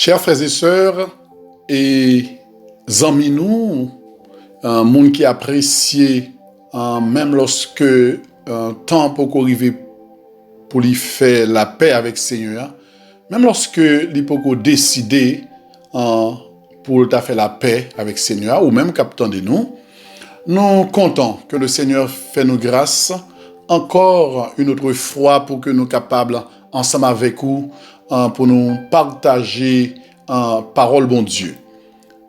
Chers frères et sœurs, et amis nous, un monde qui apprécie, même lorsque un temps pour arriver pour lui faire la paix avec le Seigneur, même lorsque il peut décider pour faire la paix avec le Seigneur, ou même captant de nous comptons que le Seigneur fait nous grâce encore une autre fois pour que nous capables, ensemble avec vous, pour nous partager parole bon Dieu.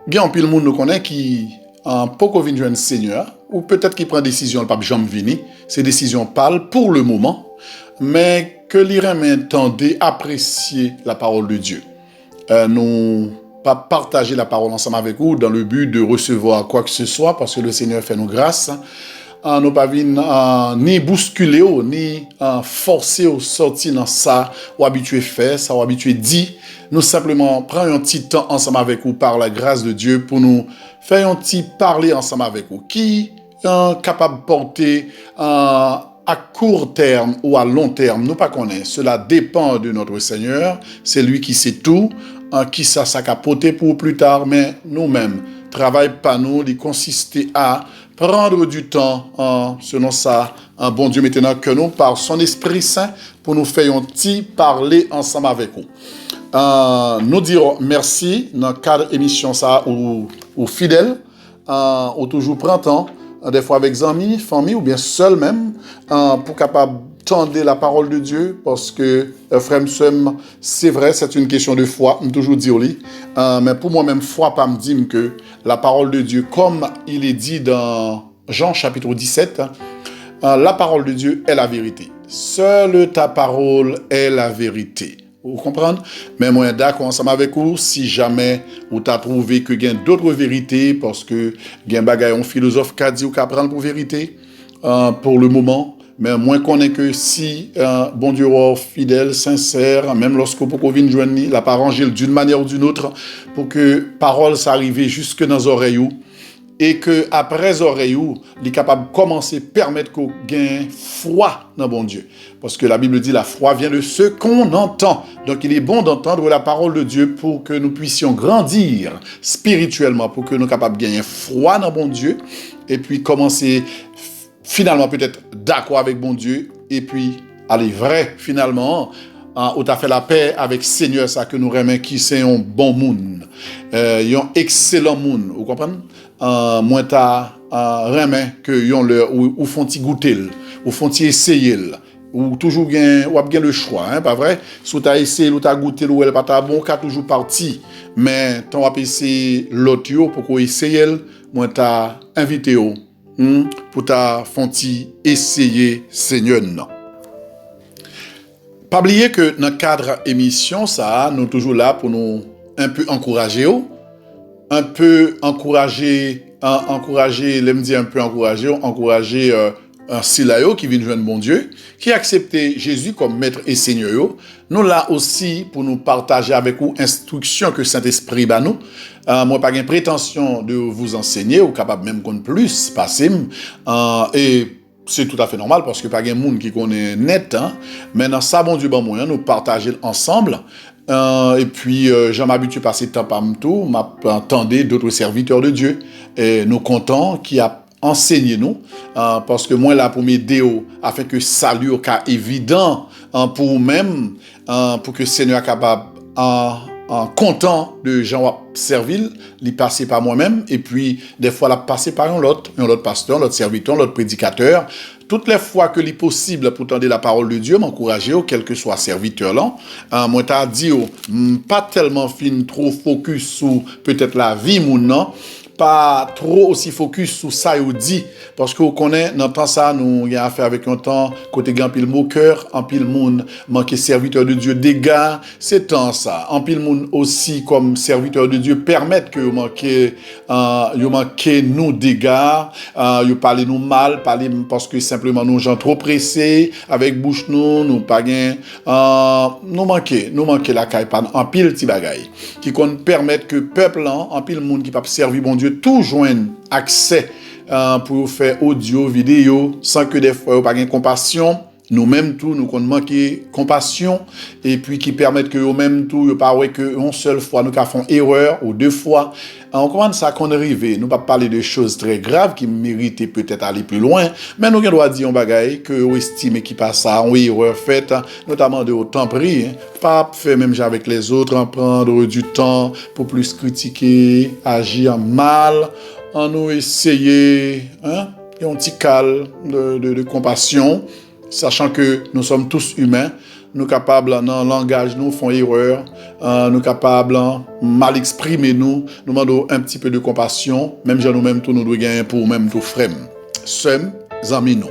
Il y a un pile monde nous connaît qui peut venir joindre Seigneur ou peut-être qui prend décision le pape jamais venir, ces décisions parlent pour le moment, mais que l'Irémien entendait apprécier la parole de Dieu. Nous pas partager la parole ensemble avec vous dans le but de recevoir quoi que ce soit parce que le Seigneur fait nous grâce. Nous pas ni bousculer ni forcer au sortir dans ça ou habitué faire ça ou habitué dit. Nous simplement prendre un petit temps ensemble avec vous par la grâce de Dieu pour nous faire un petit parler ensemble avec vous qui est capable de porter à court terme ou à long terme, nous pas connaître. Cela dépend de notre Seigneur. C'est lui qui sait tout, qui ça capoter pour plus tard, mais nous-mêmes, travail pas nous, il consiste à prendre du temps, selon ça, un bon Dieu maintenant que nous, par son Esprit Saint, pour nous faire un petit parler ensemble avec vous. Nous dirons merci dans le cadre émission ça aux fidèles, au toujours printemps, des fois avec amis, famille ou bien seul même, pour capable tendre la parole de Dieu, parce que frère, c'est vrai, c'est une question de foi, je toujours dire mais pour moi-même, foi pas me dire que la parole de Dieu, comme il est dit dans Jean chapitre 17, la parole de Dieu est la vérité. Seule ta parole est la vérité. Vous comprenez? Mais moi, d'accord, ensemble avec vous, si jamais vous t'as trouvé que il y a d'autres vérités, parce que il y a un bagage, un philosophe qui a dit ou qui apprend pour vérité, pour le moment, mais moi, je connais que si, bon Dieu, fidèle, sincère, même lorsque vous venez joindre la parole d'une manière ou d'une autre, pour que parole s'arrive jusque dans les oreilles, et que après les oreilles, il est capable de commencer à permettre qu'on gagne foi dans bon Dieu. Parce que la Bible dit la foi vient de ce qu'on entend. Donc il est bon d'entendre la parole de Dieu pour que nous puissions grandir spirituellement, pour que nous soyons capables de gagner foi dans bon Dieu, et puis commencer finalement peut-être d'accord avec bon Dieu, et puis aller vrai finalement, où tu as fait la paix avec Seigneur, ça que nous remet qui c'est un bon monde, un excellent monde, vous comprenez? Moi t'as remet que yon le ou font-ils goûter, ou font-ils essayer, ou toujours bien ou bien le choix, hein, pas vrai? Si tu as essayé ou tu as goûté ou elle pas ta bon cas toujours parti, mais ton va essayer l'autre pour qu'on essaye, moi t'as invité pour ta font-ils essayer Seigneur non. Pas oublier que dans le cadre émission ça, nous toujours là pour nous un peu encourager l'aime dire un peu encourager un Silayo qui vient joindre bon Dieu, qui a accepté Jésus comme maître et Seigneur. Nous là aussi pour nous partager avec vous instructions que Saint-Esprit bat nous. Moi pas de prétention de vous enseigner ou capable même qu'on plus passer et c'est tout à fait normal parce que pas de monde qui connaît net, hein, mais dans ça bon Dieu bon moyen nous partager ensemble. Et puis, j'en m'habitue à passer temps par tout, m'attendais d'autres serviteurs de Dieu. Et nous comptons qui a enseigné nous, parce que moi là pour m'aider afin que salut au cas évident pour vous-même, pour que le Seigneur soit capable content de Jean Serville, il passé par moi-même, et puis des fois, il passé par un autre pasteur, l'autre serviteur, l'autre prédicateur. Toutes les fois que c'est possible pour tendre la parole de Dieu, m'encourager, quel que soit serviteur là, moi t'as dit, pas tellement fin, trop focus sur peut-être la vie, non, pas trop aussi focus sur ça ou dit parce que vous connaissez dans temps ça nous y a affaire avec un temps côté grand pile moqueur en pile monde manquer serviteur de Dieu dégâts c'est temps ça en pile monde aussi comme serviteur de Dieu permettre que vous manquez nous dégâts vous parlez nous mal parler parce que simplement nous gens trop pressés avec bouche nous pas gain nous manquer la caille pas en pile petit bagaille qui qu'on permettre que peuple en pile monde qui pas servir bon Dieu tout joindre accès pour faire audio, vidéo, sans que des fois, vous pas de compassion, nous-mêmes tout, nous qu'on manqué compassion, et puis qui permettent que nous-mêmes tout, nous pas que une seule fois nous faisons erreur, ou deux fois. On commence ça qu'on arrive, nous pas parler de choses très graves qui méritaient peut-être aller plus loin, mais nous doit dire un bagage que on estime qui passe ça, une erreur faite, notamment de temps pris, pas faire même avec les autres, en prendre du temps pour plus critiquer, agir mal, en nous essayer, et un petit calme de compassion, sachant que nous sommes tous humains, nous capables dans le langage, nous faisons erreur, nous capables mal exprimer nous demandons un petit peu de compassion, même si nous-mêmes tout nous devons gagner pour même tout frères, sommes amis nous.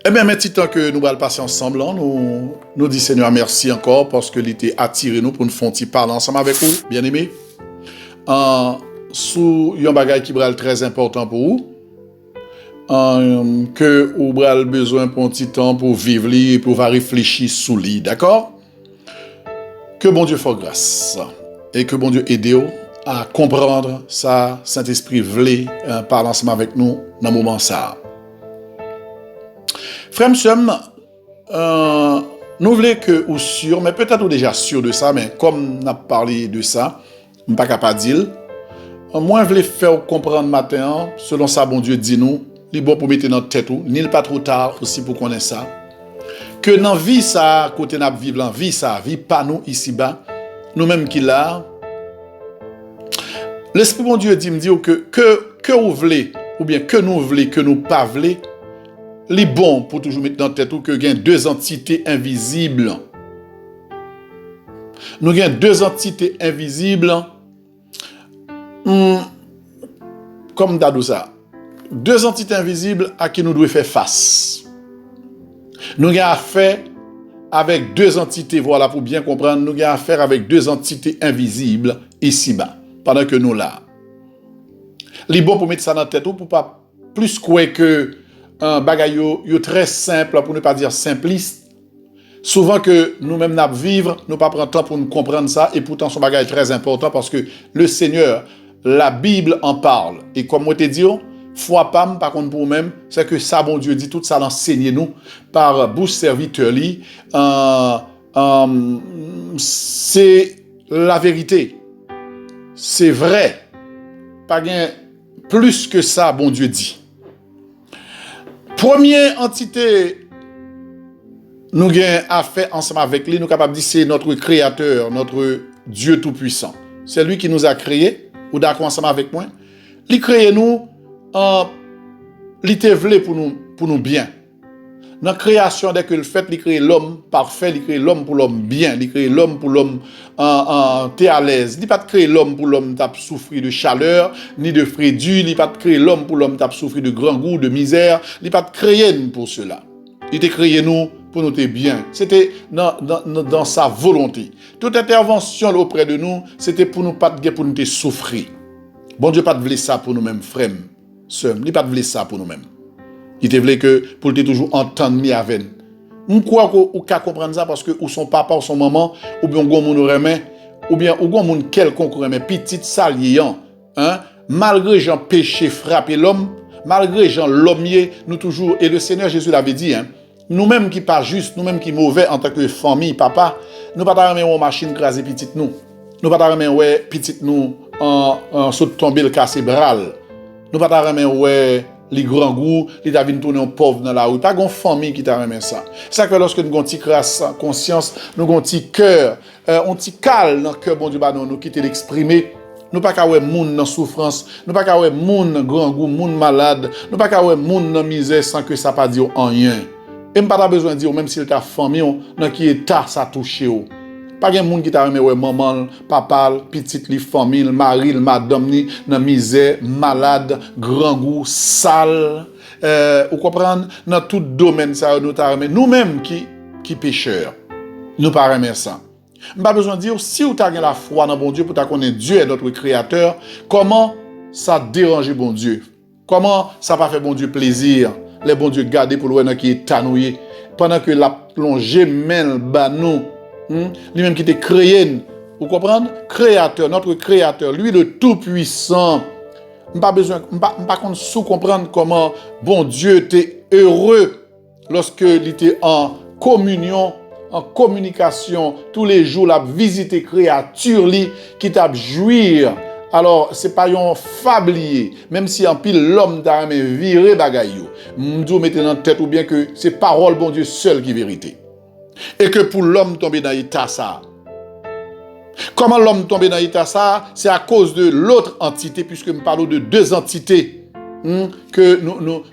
Eh bien, maintenant que nous allons passer ensemble, nous disons Seigneur merci encore parce que l'était attiré nous pour nous faire parler ensemble avec vous, bien aimés. Sous un bagage qui est très important pour vous, que vous avez besoin pour un petit temps pour vivre et pour réfléchir sous lui, d'accord? Que bon Dieu fasse grâce et que bon Dieu aide à comprendre ça, Saint-Esprit voulait parler ensemble avec nous dans le moment ça. Frères, nous voulons que vous sûr, mais peut-être vous déjà sûr de ça, mais comme on a parlé de ça, je ne suis pas capable de dire. Moi, je voulais faire comprendre matin, selon ça, bon Dieu dit nous, il bon pour mettre dans notre tête, ni pas trop tard aussi pour connaître ça, que dans la vie, ça, côté nous vivre la vie, ça, vie pas nous ici-bas, nous-mêmes qui là, l'Esprit bon Dieu dit, me dit que vous voulez, ou bien que nous voulons, que nous pas voulons, les bon pour toujours mettre dans la tête que il y a deux entités invisibles. Nous avons deux entités invisibles, comme d'adou ça. Deux entités invisibles à qui nous devons faire face. Nous avons affaire avec deux entités, voilà, pour bien comprendre, nous avons affaire avec deux entités invisibles ici-bas, pendant que nous là. Les bon pour mettre ça dans la tête ou pour pas plus quoi que un bagay yo très simple, pour ne pas dire simpliste. Souvent que nous-mêmes nous vivre, nous pas prendre temps pour nous comprendre ça, et pourtant son bagage est très important parce que le Seigneur, la Bible en parle. Et comme moi te dis, foi pam, par contre pour nous-mêmes, c'est que ça, bon Dieu dit, tout ça l'enseigne nous par bouche serviteur li. C'est la vérité. C'est vrai. Pas bien plus que ça, bon Dieu dit. Première entité, nous avons affaire ensemble avec lui, nous sommes capables de dire c'est notre créateur, notre Dieu tout-puissant. C'est lui qui nous a créés, ou d'accord ensemble avec moi. Il crée nous, il te voulait pour nous bien. Dans la création, dès que le fait, il crée l'homme parfait, il crée l'homme pour l'homme bien, il crée l'homme pour l'homme t'es à l'aise. Il n'a pas créé l'homme pour l'homme t'a souffrir de chaleur, ni de frédure, il n'a pas créé l'homme pour l'homme t'a souffrir de grand goût, de misère, il n'a pas créé pour cela. Il t'a créé nous pour nous bien. C'était dans sa volonté. Toute intervention auprès de nous, c'était pour nous pas pour nous souffrir. Bon Dieu pas de ça pour nous-mêmes, frères, sœurs, il pas de ça pour nous-mêmes. Il te voulait que pour te toujours entendre mi avec. On croit ou ka comprendre ça parce que ou son papa ou son maman ou bien gon moun remet ou bien ou gon moun quelconque remet petite saliant, malgré Jean péché frapper l'homme, malgré Jean l'hommier, nous toujours et le Seigneur Jésus l'avait dit nous-mêmes qui pas juste, nous-mêmes qui mauvais en tant que famille papa, nous pas remet une machine craser petite nous. Nous pas remet ouais petite nous en saute tomber le casser bral. Nous pas remet ouais les grands goûts, les davines tourner en pauvre dans la rue. Pas une famille qui t'a remis ça. C'est ça que lorsque nous avons une petite conscience, nous avons un petit cœur, un petit calme dans le cœur, bon Dieu, nous quitter l'exprimer. Nous pas qu'à ouais moun dans souffrance, nous pas qu'à ouais moun dans grand goût, moun malade, nous pas qu'à ouais moun dans misère sans que ça pas dire en rien. Et pas besoin de dire même si ta famille dans qui état ça touché ou. Pas gen moun qui t'a remis ouais maman, papa, petite li famille, mari, madame ni dans misère, malade, grand goût, sale. Vous comprenez dans tout domaine ça nous t'a remis nous-mêmes qui pécheurs. Nous pas remis ça. Pas besoin de dire si vous avez la foi dans bon Dieu pour ta connaître Dieu est notre créateur, comment ça dérange bon Dieu? Comment ça pas fait bon Dieu plaisir? Les bon Dieu garder pour le qui est tanouillé pendant que la plongée mène banou. Lui-même qui t'a créé, vous comprenez? Créateur, notre créateur, lui le tout-puissant. Pas besoin, pas contre sous comprendre comment bon Dieu t'es heureux lorsque il était en communion, en communication, tous les jours, la visiter créature li, qui t'a jouir. Alors, c'est pas un fablier, même si en pile l'homme t'a aimé virer bagay yo. M'dou mettez dans tête ou bien que c'est parole bon Dieu seul qui est vérité. Et que pour l'homme tomber dans l'état ça. Comment l'homme tombe dans l'état ça? C'est à cause de l'autre entité, puisque nous parlons de deux entités que nous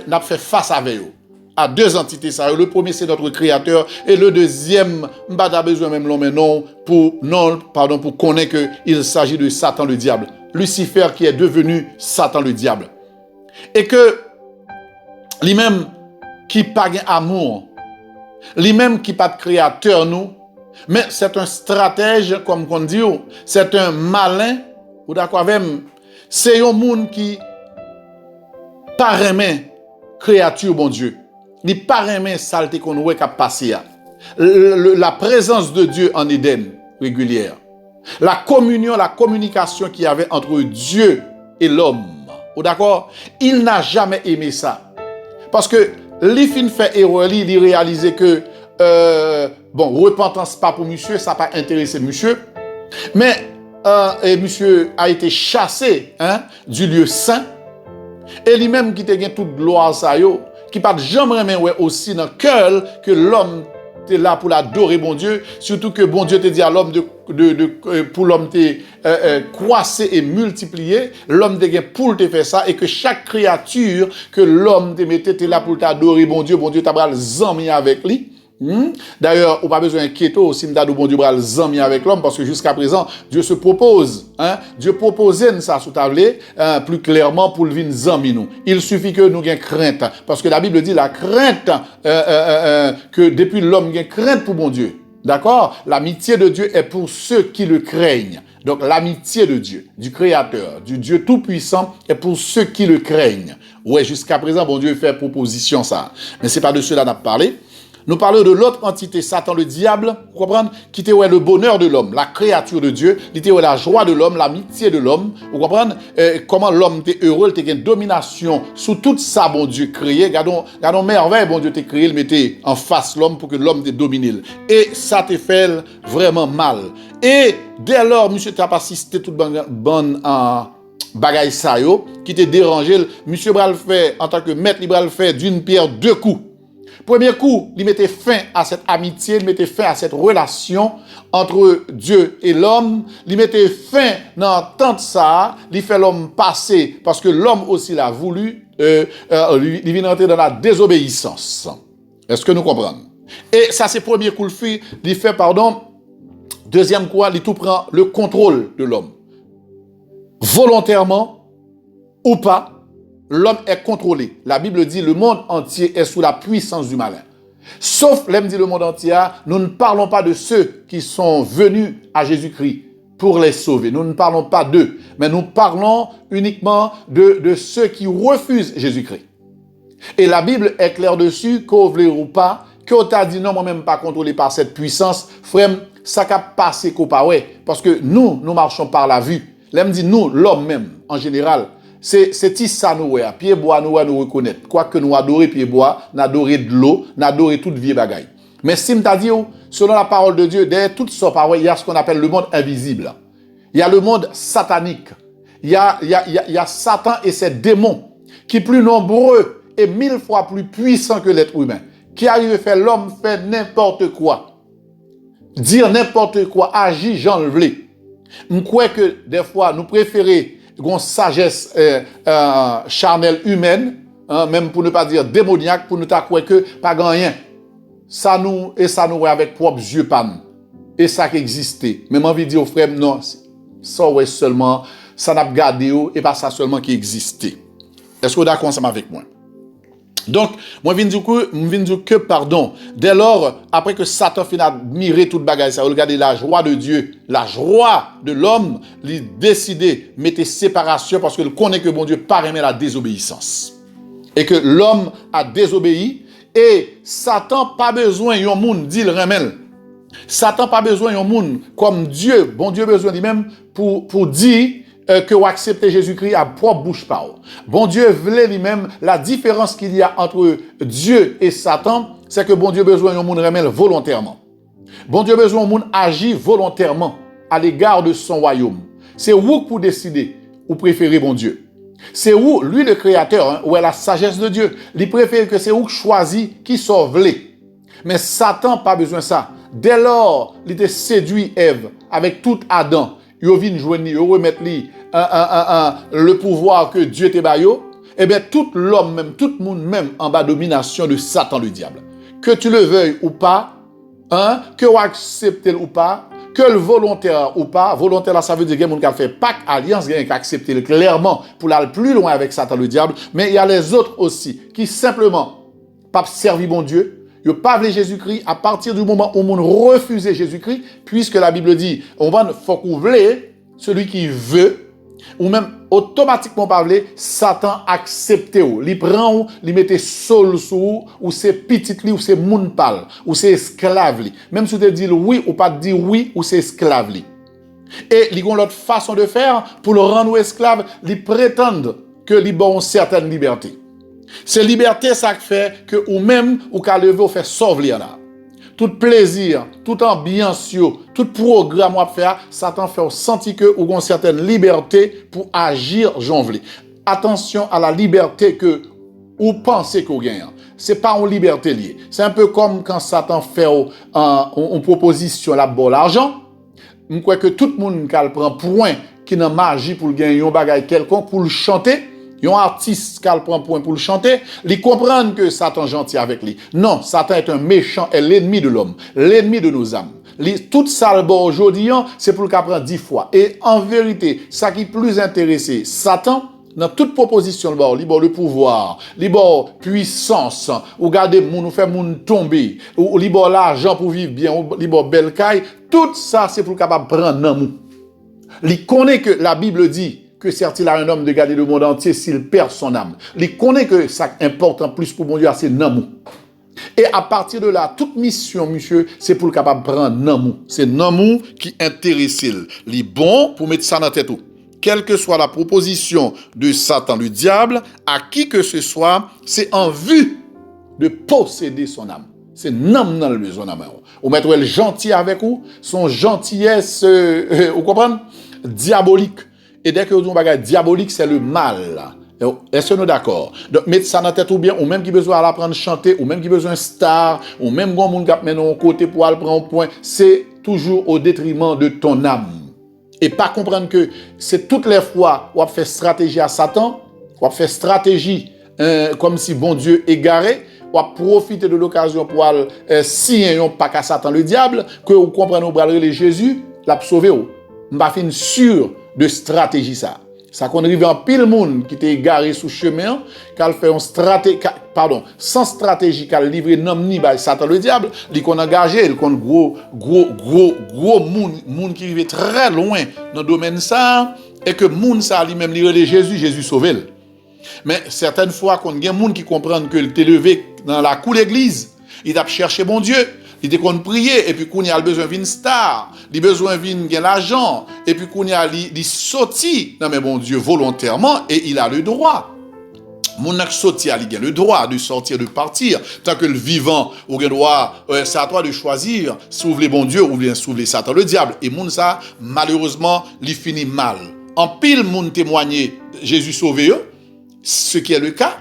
avons fait face avec eux. À deux entités ça. Le premier c'est notre créateur et le deuxième, nous n'avons pas besoin même l'homme non pour connaître qu'il s'agit de Satan le diable. Lucifer qui est devenu Satan le diable. Et que lui-même qui n'a pas d'amour, lui-même qui n'a pas de créateur nous, mais c'est un stratège, comme on dit, c'est un malin, ou d'accord avec moi, c'est un monde qui pas aimer créature, bon Dieu. Il pas aimer saleté qu'on voit qui a passé. La présence de Dieu en Éden régulière. La communion, la communication qu'il y avait entre Dieu et l'homme. Ou d'accord? Il n'a jamais aimé ça. Parce que les fins fait erreur, il réalisait que repentance pas pour monsieur, ça n'a pas intéressé monsieur. Mais et monsieur a été chassé du lieu saint. Et lui-même qui te gagne toute gloire ça yo, qui pas jamais ouais aussi dans cœur que l'homme est là pour l'adorer bon Dieu, surtout que bon Dieu te dit à l'homme pour l'homme te croisser et multiplier, l'homme te gagne pour te faire ça et que chaque créature que l'homme te mettait te là pour t'adorer bon Dieu t'a bral zami avec lui. D'ailleurs, on n'a pas besoin d'inquiéter aussi, bon Dieu bral zami avec l'homme, parce que jusqu'à présent, Dieu se propose, Dieu proposait ça sous table, plus clairement pour le vin zami nous. Il suffit que nous ayons crainte, parce que la Bible dit la crainte, que depuis l'homme a crainte pour bon Dieu. D'accord? L'amitié de Dieu est pour ceux qui le craignent. Donc l'amitié de Dieu, du Créateur, du Dieu Tout-Puissant, est pour ceux qui le craignent. Ouais, jusqu'à présent, bon Dieu fait proposition ça. Mais c'est pas de cela qu'on a parlé. Nous parlons de l'autre entité, Satan le diable, vous comprenez, qui était le bonheur de l'homme, la créature de Dieu, qui était la joie de l'homme, l'amitié de l'homme, vous comprenez, comment l'homme était heureux, il était une domination sous tout ça, bon Dieu créé, regardons merveille, bon Dieu t'a créé, il mettait en face l'homme pour que l'homme te domine. Et ça te fait vraiment mal. Et dès lors, monsieur t'a pas assisté toute bonne bagaille ça yo, qui te dérangé, monsieur bral fait, en tant que maître, il bral fait d'une pierre deux coups. Premier coup, il mettait fin à cette amitié, il mettait fin à cette relation entre Dieu et l'homme. Il mettait fin dans tant de ça, il fait l'homme passer, parce que l'homme aussi l'a voulu, il vient entrer dans la désobéissance. Est-ce que nous comprenons? Et ça, c'est premier coup, il fait, deuxième coup, il tout prend le contrôle de l'homme. Volontairement ou pas, l'homme est contrôlé. La Bible dit le monde entier est sous la puissance du malin. Sauf, l'aime dit le monde entier, nous ne parlons pas de ceux qui sont venus à Jésus-Christ pour les sauver. Nous ne parlons pas d'eux, mais nous parlons uniquement de ceux qui refusent Jésus-Christ. Et la Bible est claire dessus, qu'on veut ou pas, qu'on t'a dit non, moi-même pas contrôlé par cette puissance. Frère, ça n'a pas passé qu'au pas, ouais. Parce que nous marchons par la vue. L'aime dit nous, l'homme même, en général, c'est ça nous ouais, pied bois nous reconnaître. Quoique nous adorer pied bois, nous adorer de l'eau, nous adorer toute vie bagaille. Mais si m'ta dit selon la parole de Dieu, derrière tout ça il y a ce qu'on appelle le monde invisible. Il y a le monde satanique. Il y a Satan et ses démons qui plus nombreux et 1000 fois plus puissants que l'être humain, qui arrive à faire l'homme faire n'importe quoi. Dire n'importe quoi, agir j'en le voulais. Je crois que des fois nous préférons une sagesse charnelle humaine, même pour ne pas dire démoniaque, pour ne pas croire que pas rien. Ça nous avec propres yeux pan. Et ça qui existait. Même envie de dire aux frères, non, ça ouais seulement, ça n'a pas gardé et pas ça seulement qui existait. Est-ce que vous êtes d'accord ensemble avec moi? Donc, moi, je viens dire que, dès lors, après que Satan finit admirer toute bagaille, ça, regardez la joie de Dieu, la joie de l'homme, il décidé de mettre séparation parce qu'il connaît que bon Dieu pas aimer la désobéissance. Et que l'homme a désobéi et Satan pas besoin d'un monde dit le remel. Satan pas besoin d'un monde comme Dieu, bon Dieu besoin lui-même pour dire que vous acceptez Jésus-Christ à propre bouche par. Bon Dieu voulait lui-même la différence qu'il y a entre Dieu et Satan, c'est que bon Dieu besoin d'un monde remel volontairement. Bon Dieu besoin d'un monde agir volontairement à l'égard de son royaume. C'est vous pour décider ou préférez bon Dieu. C'est vous, lui le créateur, hein, ou est la sagesse de Dieu. Il préfère que c'est vous qui choisit qui sauve. Mais Satan pas besoin de ça. Dès lors, il était séduit Ève avec tout Adam. Il vient joindre, il remettre le pouvoir que Dieu te baillot. Eh bien, tout l'homme même, tout le monde même en bas domination de Satan le diable. Que tu le veuilles ou pas, hein, que tu acceptes ou pas, que le volontaire ou pas, volontaire là, ça veut dire qu'il y a des gens qui fait pacte, alliance, qui ont accepté clairement pour aller plus loin avec Satan le diable. Mais il y a les autres aussi qui simplement pas servi bon Dieu. Ils n'ont pas voulu Jésus-Christ à partir du moment où on refuse Jésus-Christ, puisque la Bible dit, on va faut qu'on voulait celui qui veut, ou même automatiquement pas voulu, Satan accepte ou, il prend ou, il mette sol sous ou c'est petit li ou c'est moun pal, ou c'est esclave li. Même si tu dis oui ou pas dire oui ou c'est esclave li. Et ils ont l'autre façon de faire pour le rendre esclave, ils prétendent que ils ont une certaine liberté. C'est liberté ça qui fait que ou même ou qu'à lever ou faire sauver là. Tout plaisir, toute ambiance, tout programme à faire, Satan fait sentir que ou une certaine liberté pour agir janvier. Attention à la liberté que ou pensez qu'on gagne. C'est pas une liberté liée. C'est un peu comme quand Satan fait une proposition là pour l'argent. Je crois que tout le monde qui prend point qui n'a magie pour gagner un bagage quelconque pour le chanter. Un artiste qui prend point pour le chanter, il comprend que Satan est gentil avec lui. Non, Satan est un méchant et l'ennemi de l'homme, l'ennemi de nos âmes. Tout ça le bon aujourd'hui, c'est pour le cas prendre 10 fois. Et en vérité, ça qui est plus intéressé, Satan, dans toute proposition, le pouvoir, la puissance, ou garder moun, ou faire moun tomber, ou l'argent pour vivre bien, ou belle caille, tout ça, c'est pour le capable prendre dans mou. Il connaît que la Bible dit que sert-il à un homme de garder le monde entier s'il perd son âme. Il connaît que ça importe en plus pour mon Dieu, c'est namou. Et à partir de là, toute mission, monsieur, c'est pour le capable de prendre namou. C'est namou qui intéresse. Il est bon pour mettre ça dans la tête. Quelle que soit la proposition de Satan, le diable, à qui que ce soit, c'est en vue de posséder son âme. C'est nam dans le besoin d'âme. Ou mettre le gentil avec vous, son gentillesse, vous comprenez? Diabolique. Et dès que vous avez un bagage diabolique, c'est le mal. Est-ce que nous sommes d'accord? Donc, mettre ça dans la tête ou bien, ou même qui besoin d'apprendre à chanter, ou même qui besoin de star, ou même quand on a maintenant un côté pour aller prendre un point, c'est toujours au détriment de ton âme. Et pas comprendre que c'est toutes les fois où on fait stratégie à Satan, on fait stratégie comme si bon Dieu égaré, on profiter de l'occasion pour aller signer un pack à Satan le diable, que vous comprenez au bras de Jésus, l'a sauvé. On va faire sûr de stratégie ça. Ça qu'on arrive en pile monde qui était égaré sous chemin, qu'elle fait une stratégie, sans stratégie, qu'elle livre nom ni by Satan le diable, il qu'on engagé, il qu'on gros monde qui arrive très loin dans le domaine ça, et que monde ça lui-même livre de Jésus sauvé. Mais certaines fois qu'on y a monde qui comprennent que il t'est levé dans la cour d'église, il a cherché bon Dieu. Il était qu'on prier et puis qu'on y a besoin d'une star, il a besoin d'une l'argent et puis qu'on y a il sorti non mais bon Dieu volontairement et il a le droit. Mon acte sorti il a le droit de sortir de partir tant que le vivant au droit c'est à toi de choisir sauver les bon Dieu ou bien sauver Satan le diable et mon ça malheureusement il finit mal. En pile moun témoigner Jésus sauvé eux, ce qui est le cas.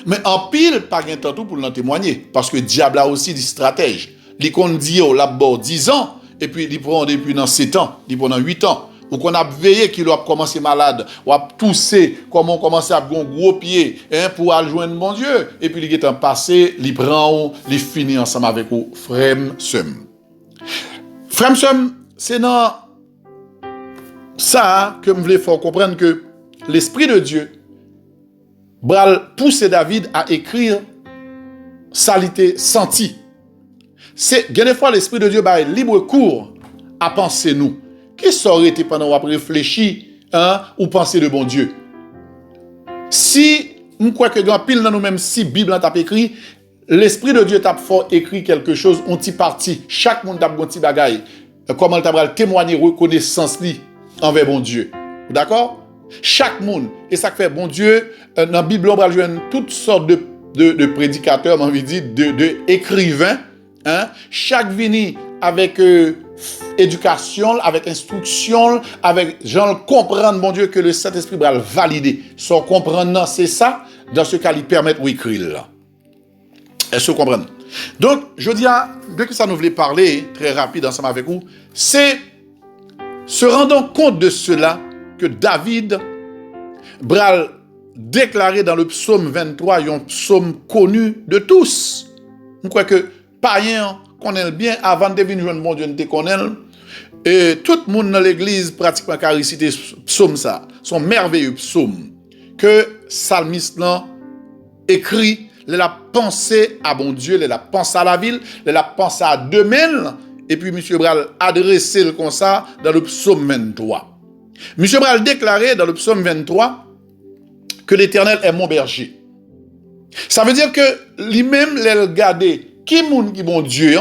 Mais en pile pas gain temps pour l'en témoigner parce que le diable a aussi des stratèges. Il qu'on dit au labor 10 ans, et puis il prend depuis dans 7 ans, il prend dans 8 ans. Ou qu'on a veillé qu'il a commencé malade, ou a toussé, comment on commence à avoir un gros pied, pour aller joindre mon Dieu. Et puis il est en passé, il prend, il finit ensemble avec vous, frère Sem. Frère Sem, c'est dans ça que je voulais faire comprendre que l'Esprit de Dieu bral pousser David à écrire salité senti. C'est, des fois, l'Esprit de Dieu a libre cours à penser nous. Qui ça aurait été pendant qu'on réfléchi, ou penser de bon Dieu? Si, nous croyons que dans pile dans nous-mêmes, si Bible a écrit, l'Esprit de Dieu t'a fort écrit quelque chose, on t'y parti. Chaque monde a un petit bagaille. Comment il t'a témoigner reconnaissance li envers bon Dieu. D'accord? Chaque monde. Et ça fait, bon Dieu, dans la Bible, on va joindre toutes sortes de prédicateurs, on envie de dire, de écrivains. Hein? Chaque vini avec éducation, avec instruction, avec genre comprendre, mon Dieu, que le Saint-Esprit va le valider. Sans comprendre, non, c'est ça. Dans ce cas, il permet d'écrire là. Est-ce que vous comprenez? Donc, je dis, de que ça nous voulait parler, très rapide ensemble avec vous, c'est se rendant compte de cela que David bral déclaré dans le psaume 23, un psaume connu de tous. Je crois que païens connaissent bien, avant de devenir jeune bon Dieu, ne te connaît. Et tout le monde dans l'église pratiquement a récité psaume ça, son merveilleux psaume que psalmiste écrit. Il a pensé à bon Dieu, il a pensé à la ville, il a pensé à demain, et puis M. Bral adressé le comme ça dans le psaume 23. M. Bral déclarait dans le psaume 23 que l'Éternel est mon berger. Ça veut dire que lui-même, il regarde qui moun qui bon Dieu,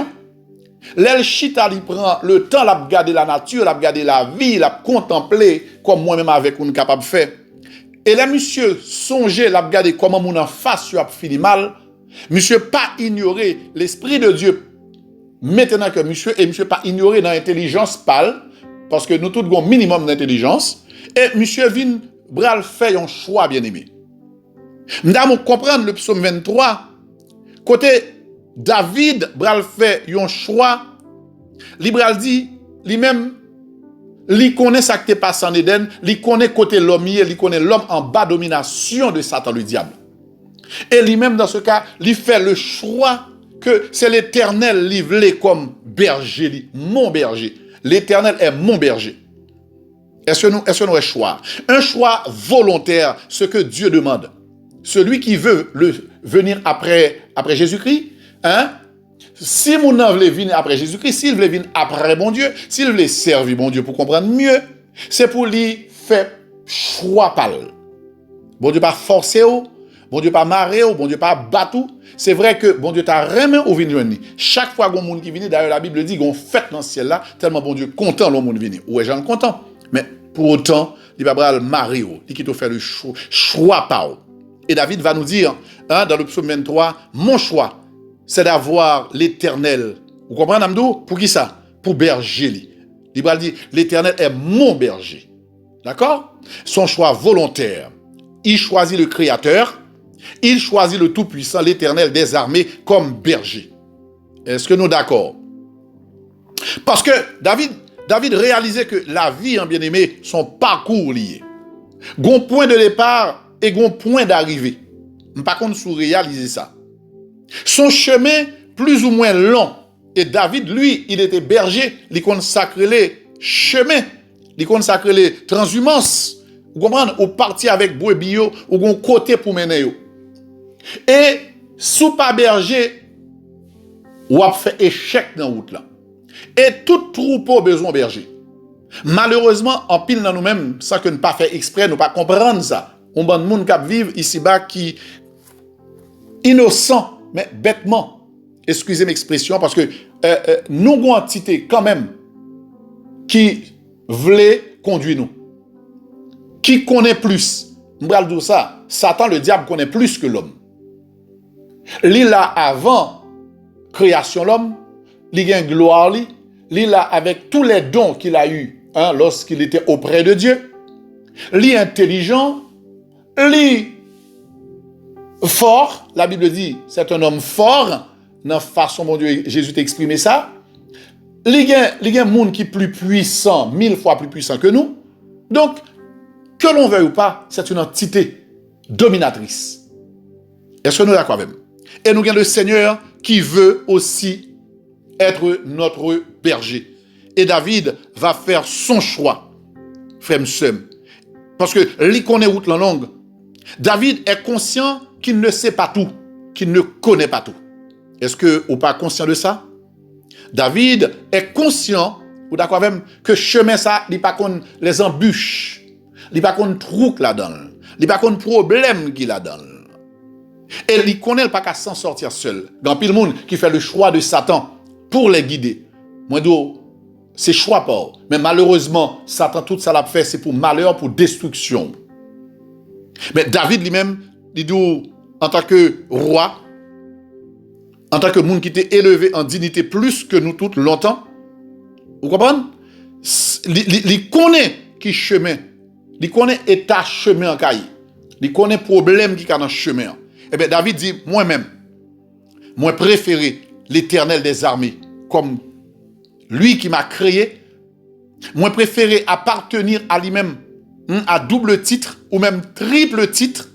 l'el chita il prend le temps de regarder la nature, de regarder la vie, de contempler comme moi-même avec on capable de faire. Et là, monsieur, songez, l'a regardé comment mon en face a fini mal. Monsieur pas ignoré l'esprit de Dieu. Maintenant que monsieur, et monsieur pas ignoré dans l'intelligence pâle, parce que nous tous avons un minimum d'intelligence, et monsieur vient, bral fait un choix bien aimé. Nous devons comprendre le psaume 23, côté David, bral fait un choix, il bral dit, lui-même, il connaît ça qui t'est passé en Éden, il connaît côté l'homme, il connaît l'homme en bas domination de Satan, le diable. Et lui-même, dans ce cas, il fait le choix que c'est l'Éternel livré comme berger, mon berger. L'Éternel est mon berger. Est-ce que nous avons un choix? Un choix volontaire, ce que Dieu demande. Celui qui veut venir après Jésus-Christ, hein? Si mon âme veut venir après Jésus-Christ, s'il veut venir après bon Dieu, s'il veut servir bon Dieu pour comprendre mieux, c'est pour lui faire choix par lui. Bon Dieu pas forcer ou, bon Dieu pas marrer ou, bon Dieu pas battre ou. C'est vrai que bon Dieu t'a remis ou vient venir. Chaque fois qu'on monde qui vient, d'ailleurs la Bible dit qu'on fête dans ce ciel là, tellement bon Dieu content le monde venir. Ouais, j'en content. Mais pour autant, il va pas le marrer ou, il qui te fait le choix par ou. Et David va nous dire, hein, dans le psaume 23, mon choix, c'est d'avoir l'Éternel. Vous comprenez, Amdou? Pour qui ça? Pour berger. Il va dire, l'Éternel est mon berger. D'accord? Son choix volontaire. Il choisit le Créateur. Il choisit le Tout-Puissant, l'Éternel des armées, comme berger. Est-ce que nous d'accord? Parce que David réalisait que la vie, en bien-aimé, son parcours lié. Gon point de départ et gon point d'arrivée. Par contre, sous réaliser ça. Son chemin plus ou moins long. Et David, lui, il était berger. Il consacrait les chemins. Il consacrait les transhumances. Vous comprenez? Ou parti avec brebis, ou un côté pour mener. Et sous pas berger, ou a fait échec dans la route là. Et tout troupeau a besoin de berger. Malheureusement, en pile dans nous-mêmes, ça que nous pas fait exprès, nous pas comprendre ça. On a des gens qui vivent ici-bas qui innocent, mais bêtement. Excusez l'expression, parce que nous avons une entité quand même qui voulait conduire nous. Qui connaît plus. Nous allons dire ça. Satan, le diable, connaît plus que l'homme. Lui là avant création l'homme, il a une gloire, lui là avec tous les dons qu'il a eu hein, lorsqu'il était auprès de Dieu. Lui intelligent, lui fort, la Bible dit, c'est un homme fort, dans la façon dont Jésus t'a exprimé ça. Il y a un monde qui est plus puissant, 1000 fois plus puissant que nous. Donc, que l'on veuille ou pas, c'est une entité dominatrice. Est-ce que nous d'accord même? Et nous avons le Seigneur qui veut aussi être notre berger. Et David va faire son choix, frère Msem. Parce que lui connaît où la langue. David est conscient qu'il ne sait pas tout, qu'il ne connaît pas tout. Est-ce que vous n'êtes pas conscient de ça? David est conscient, ou d'accord même, que chemin ça, il n'y a pas qu'on les embûches, il n'y a pas qu'on trouve là-dedans, il n'y a pas qu'on problème qu'il a là-dedans. Et il connaît pas qu'à s'en sortir seul. Dans pile monde qui fait le choix de Satan pour les guider. Moi, C'est choix pas. Mais malheureusement, Satan, tout ça l'a fait, c'est pour malheur, pour destruction. Mais David lui-même, il dit, en tant que roi, en tant que monde qui était élevé en dignité plus que nous tous longtemps, vous comprenez? Il connaît qui chemin, il connaît état chemin en caille, il connaît problème qui est dans le chemin. Eh bien, David dit, moi-même, moi préféré l'Éternel des armées, comme lui qui m'a créé, moi préféré appartenir à lui-même, à double titre ou même triple titre.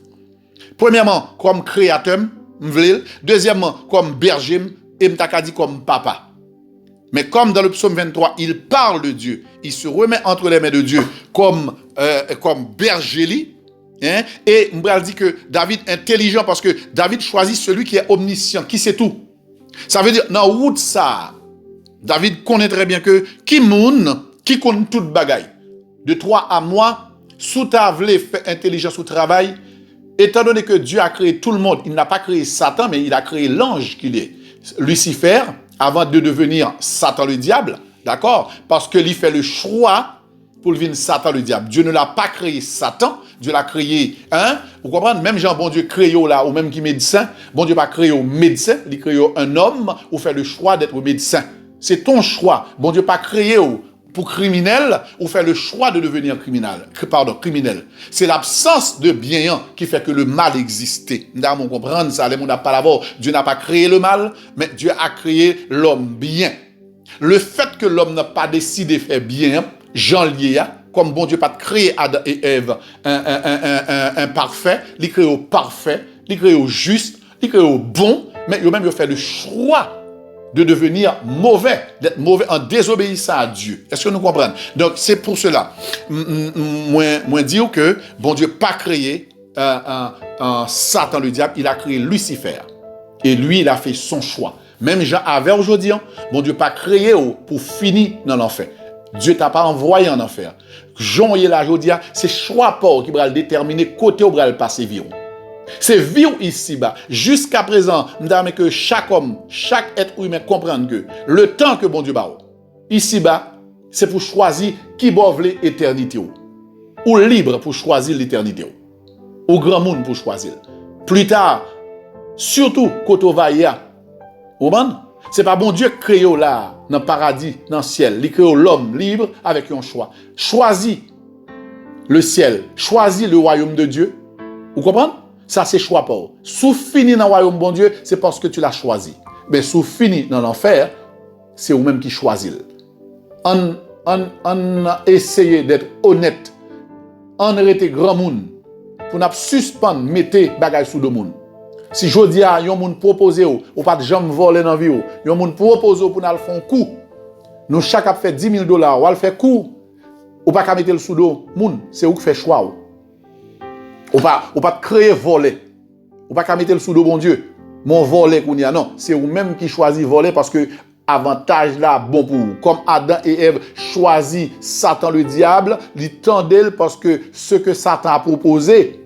Premièrement, comme créateur, deuxièmement, comme berger, et m'taka dit comme papa. Mais comme dans le psaume 23, il parle de Dieu, il se remet entre les mains de Dieu comme berger, hein, et m'bral dit que David est intelligent parce que David choisit celui qui est omniscient, qui sait tout. Ça veut dire, dans route ça, David connaît très bien que qui moun, qui connaît toute bagaille. De toi à moi, sous ta vle fait intelligence au travail, étant donné que Dieu a créé tout le monde, il n'a pas créé Satan, mais il a créé l'ange qu'il est. Lucifer, avant de devenir Satan le diable, d'accord? Parce que lui fait le choix pour devenir Satan le diable. Dieu ne l'a pas créé Satan, Dieu l'a créé, hein? Vous comprenez? Même Jean, bon Dieu créé là, ou même qui médecin, bon Dieu pas créé au médecin, il créé un homme, ou fait le choix d'être médecin. C'est ton choix. Bon Dieu pas créé pour criminel, ou fait le choix de devenir criminel. C'est l'absence de bien qui fait que le mal existait. Nous devons comprendre ça, les gens n'ont pas d'abord. Dieu n'a pas créé le mal, mais Dieu a créé l'homme bien. Le fait que l'homme n'a pas décidé de faire bien, Jean lié, comme bon Dieu pas créé Adam et Ève un parfait, il crée au parfait, il crée au juste, il crée au bon, mais il même fait le choix de devenir mauvais, d'être mauvais en désobéissant à Dieu. Est-ce que nous comprenons? Donc, c'est pour cela. Moi dire que, bon Dieu pas créé Satan le diable, il a créé Lucifer. Et lui, il a fait son choix. Même Jean avait aujourd'hui, bon Dieu pas créé pour finir dans l'enfer. Dieu t'a pas envoyé en enfer. Jean est là aujourd'hui, c'est choix pas qui va le déterminer côté où va le passer vivre. C'est vivre ici-bas. Jusqu'à présent, nous avons que chaque homme, chaque être humain comprenne que le temps que bon Dieu bat, ici-bas, c'est pour choisir qui va l'éternité. Ou libre pour choisir l'éternité. Ou grand monde pour choisir. Plus tard, surtout quand on va y aller, c'est pas bon Dieu créé là, dans le paradis, dans le ciel. Il crée l'homme libre avec un choix. Choisis le ciel, choisis le royaume de Dieu. Vous comprenez? Ça, c'est choix pas. Sous fini dans le royaume bon Dieu, c'est parce que tu l'as choisi. Mais sous fini dans l'enfer, c'est vous-même qui choisis. On essaye d'être honnête. On arrête grand monde pour nous suspendre, mettre bagay sous le monde. Si je dis à yon moun propose ou pas de jambe voler dans vie ou, yon moun propose pour nous faire un coup. Nous chaque a fait $10,000 ou al fait coup ou pas ka mettre le sous do moun, c'est ou qui fait choix ou. Ou pas créer voler. Ou pas mettre le sous de bon Dieu. Mon voler qu'on y a non, c'est vous même qui choisit voler parce que avantage là bon pour vous. Comme Adam et Ève choisit Satan le diable, ils tendent parce que ce que Satan a proposé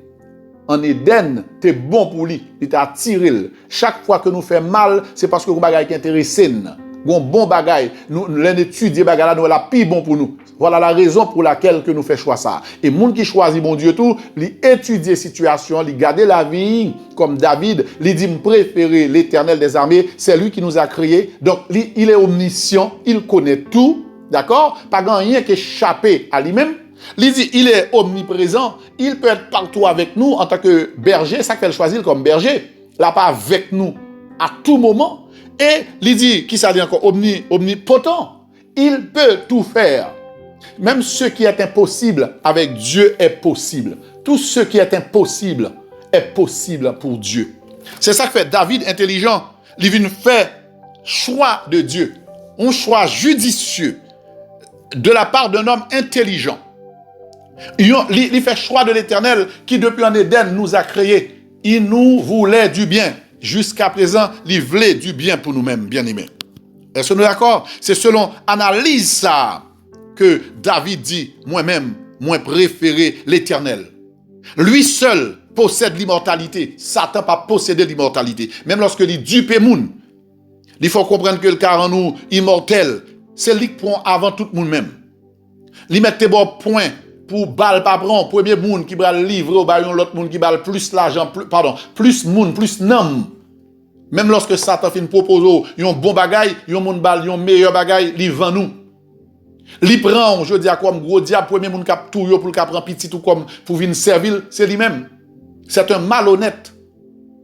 en Éden, c'est bon pour lui, il t'a attiré. Chaque fois que nous fait mal, c'est parce que vous bagay qui intéressé nous. Bon bagay, nous l'étudier bagay là nous la plus bon pour nous. Voilà la raison pour laquelle que nous fait choix ça. Et monde qui choisit bon Dieu tout, li étudier situation, li garder la vie comme David, li dit me préférer l'Éternel des armées, c'est lui qui nous a créé. Donc il est omniscient, il connaît tout, d'accord? Pas grand rien qui échappé à lui-même. Il dit il est omniprésent, il peut être partout avec nous en tant que berger, ça fait choisir comme berger. Là pas avec nous à tout moment. Et il dit, qui ça dit encore, omnipotent, il peut tout faire. Même ce qui est impossible avec Dieu est possible. Tout ce qui est impossible est possible pour Dieu. C'est ça que fait David intelligent. Il vient faire choix de Dieu. Un choix judicieux de la part d'un homme intelligent. Il fait choix de l'Éternel qui depuis en Éden nous a créés. Il nous voulait du bien. Jusqu'à présent, il voulait du bien pour nous-mêmes, bien-aimés. Est-ce que nous sommes d'accord? C'est selon analyse ça que David dit, moi-même, moi préféré l'Éternel. Lui seul possède l'immortalité. Satan pas possédé l'immortalité. Même lorsque il dupe moun, il faut comprendre que le car en nous immortel, c'est lui qui prend avant tout le monde même. Li mette tes bon point pour balle pas prendre premier monde qui va livrer au baillon l'autre monde qui va plus l'argent plus monde plus nom. Même lorsque Satan fin propose un bon bagay, un monde balle un meilleur bagay, li vend nous. Li prend je dis à comme gros diable premier monde cap tout yo pour cap prend petit tout comme pour venir servir, c'est lui-même. C'est un malhonnête.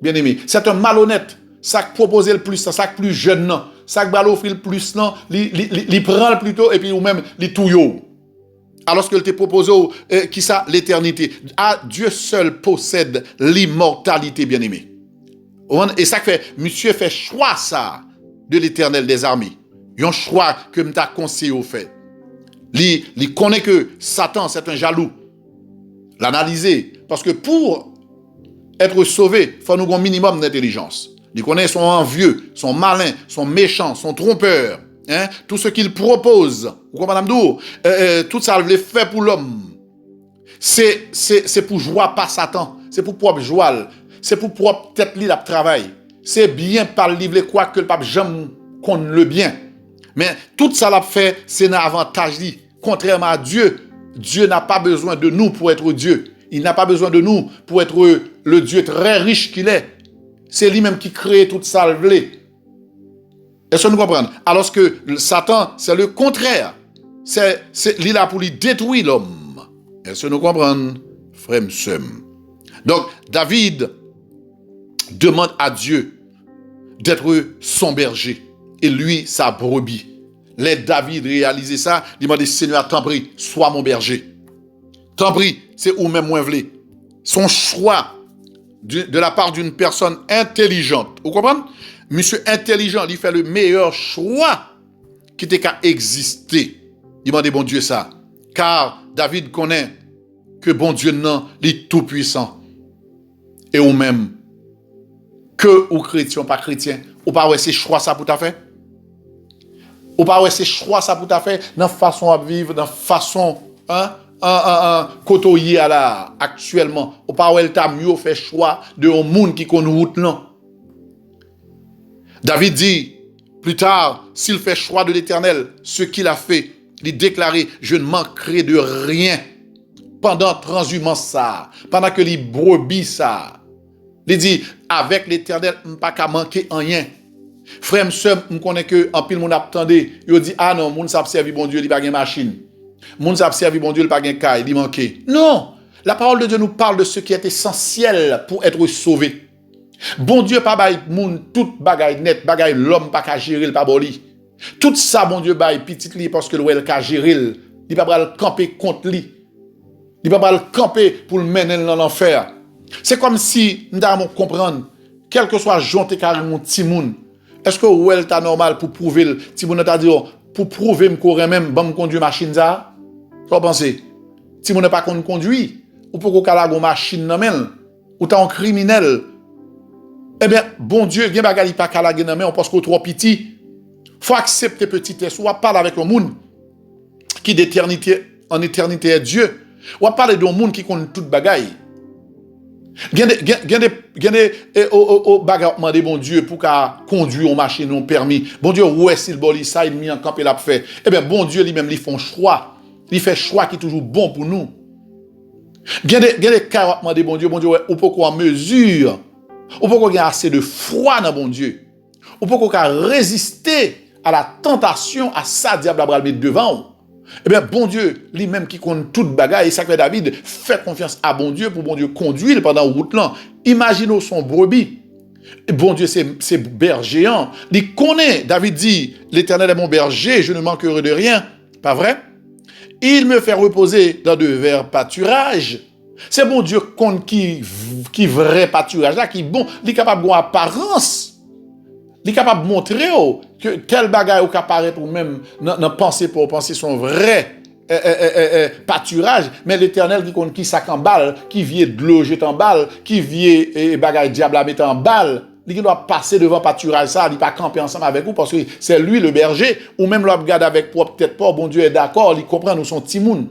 Bien-aimé, c'est un malhonnête. Ça propose le plus, ça plus jeune non, ça va l'offrir le plus non, li prend le plutôt et puis ou même li tout yo. Alors que te propose qui ça l'éternité. Ah, Dieu seul possède l'immortalité, bien-aimé. Et ça fait, monsieur fait choix ça de l'Éternel des armées. Un choix que m'ta conseillé au fait. Il connaît que Satan c'est un jaloux. L'analyser parce que pour être sauvé, il faut nous avoir un minimum d'intelligence. Il connaît son envieux, son malin, son méchant, son trompeur. Hein? Tout ce qu'il propose, ou comme Madame Dou, tout ça, il le fait pour l'homme. C'est pour joie pas Satan, c'est pour propre joie, c'est pour propre tête li la travail. C'est bien par le livre quoi que le pape jamais qu'on le bien. Mais tout ça l'a fait, c'est un avantage li. Contrairement à Dieu, Dieu n'a pas besoin de nous pour être Dieu. Il n'a pas besoin de nous pour être le Dieu très riche qu'il est. C'est lui-même qui crée tout ça le blé. Est-ce que nous comprenons? Alors que Satan, c'est le contraire. Il est là pour lui détruire l'homme. Est-ce que nous comprenons? Frère, sœur. Donc, David demande à Dieu d'être son berger. Et lui, sa brebis. Les David réaliser ça, il demande, Seigneur, t'en prie, sois mon berger. T'en prie, c'est où même moins vlé. Son choix de la part d'une personne intelligente. Vous comprenez? Monsieur intelligent, il fait le meilleur choix qui était qu'à exister. Il demande bon Dieu ça. Car David connaît que bon Dieu non, il est tout puissant. Et ou même, que ou chrétien, pas chrétien, ou pas ouais c'est choix ça pour ta fait? Ou pas ouais c'est choix ça pour ta fait? Dans façon à vivre, dans façon, côtoyer à la actuellement. Ou pas ouais t'as mieux fait choix de un monde qui connaît route non. David dit, plus tard, s'il fait choix de l'Éternel, ce qu'il a fait, il déclarait, je ne manquerai de rien. Pendant transhumance ça, pendant que les brebis ça, il dit, avec l'Éternel, je ne pas qu'à manquer en rien. Frère, sœur, je connais que en pile mon attendait, il dit, ah non, mon s'ap servi bon Dieu, il pas de machine. Mon s'ap servi bon Dieu, il pas de caille, il manquait. Non, la parole de Dieu nous parle de ce qui est essentiel pour être sauvé. Bon Dieu pas bail moun tout bagay net, bagay l'homme pas ka gérer pas boli. Tout ça bon Dieu bail petit li parce que l'ouel ka gérer, il pas bral camper contre li. Il pas bral camper pour le mener dans l'enfer. C'est comme si nous devons comprendre quel que soit jonté carrément ti moun. Est-ce que ouel ta normal pour prouver ti moun t'a dit pour prouver me courir même bon conduire machine ça? Vous pensez? Ti moun pas conduire ou pour qu'on la machine nan men ou ta un criminel. Eh bien, bon Dieu, gen bagay li pa kalage nan men, on pense qu'on trop petit. Faut accepter petitesse. Ou parler avec un monde qui d'éternité en éternité est Dieu. Ou parler d'un monde qui connaît tout bagay. Gen des bagay demander bon Dieu pour qu'a conduire une machine non permis. Bon Dieu, ouais s'il boli ça, il mis en camp et l'a fait. Eh bien, bon Dieu lui-même il font choix. Il fait choix qui est toujours bon pour nous. Gen des cas demander bon Dieu, ouais, ou pourquoi en mesure. Ou pourquoi il y a assez de foi dans bon Dieu. Ou pourquoi il y a résister à la tentation, à ça, diable à mettre devant. Eh bien, bon Dieu, lui-même qui compte toute bagaille, et ça que David fait confiance à bon Dieu pour bon Dieu conduire pendant la route là. Imaginez son brebis. Et bon Dieu, c'est berger. Il connaît, David dit, l'Éternel est mon berger, je ne manquerai de rien. Pas vrai? Il me fait reposer dans de verts pâturages. C'est bon Dieu compte qui vrai pâturage là, qui bon, il est capable d'une apparence. Il est capable de montrer que tel bagage ou apparaît ou même dans penser pour penser son vrai pâturage, mais l'Éternel qui compte qui sac en balle, qui vient de l'eau jeter en balle, qui vient bagage diable à mettre en balle, il doit passer devant pâturage ça, il pas camper ensemble avec vous parce que c'est lui le berger ou même le regarde avec propre tête pas, bon Dieu est d'accord, il comprend nous son timoun.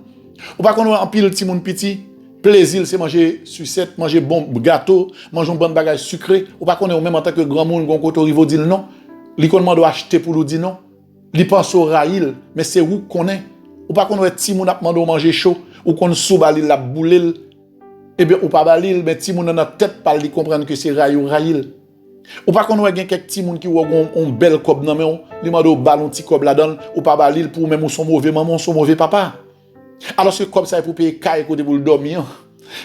Ou pas qu'on a en pile timoun petit. Plaisir, c'est manger sucette, manger bon gâteau, manger un bon bagage sucré. Ou pas qu'on est au même en tant que grand monde, qu'on côté rivo dit non. L'économie doit acheter pour nous dire non. Li pense au raïl, mais c'est où qu'on est. Ou pas qu'on est ti moun ap mando manger chaud, ou qu'on sou balil la boulil, eh bien, ou pas balil, mais ti moun dans tête pas li comprendre que c'est raïl ou raïl. Ou pas qu'on a gen quelques ti moun qui ont bel cob nan men, li mando ballon ti cob la donne, ou pas balil pour même ou son mauvais maman, son mauvais papa. Alors que comme ça il faut payer caille côté pour le dormir.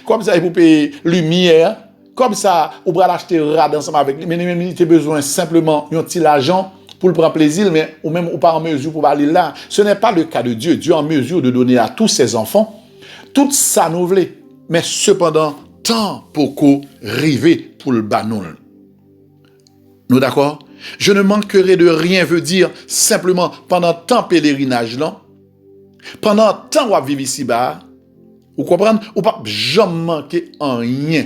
Comme ça il faut payer lumière, comme ça ou bral acheter rad ensemble avec lui, mais même il a besoin simplement un petit l'argent pour le prendre plaisir, mais ou même ou pas en mesure pour aller là. Ce n'est pas le cas de Dieu. Dieu est en mesure de donner à tous ses enfants tout ça nous voulons, mais cependant tant pour qu'on rive pour le banon. Nous d'accord? Je ne manquerai de rien veut dire simplement pendant tant pèlerinage là, pendant tant qu'on vivre ici bas, vous comprenez? Ou pas jamais manquer en rien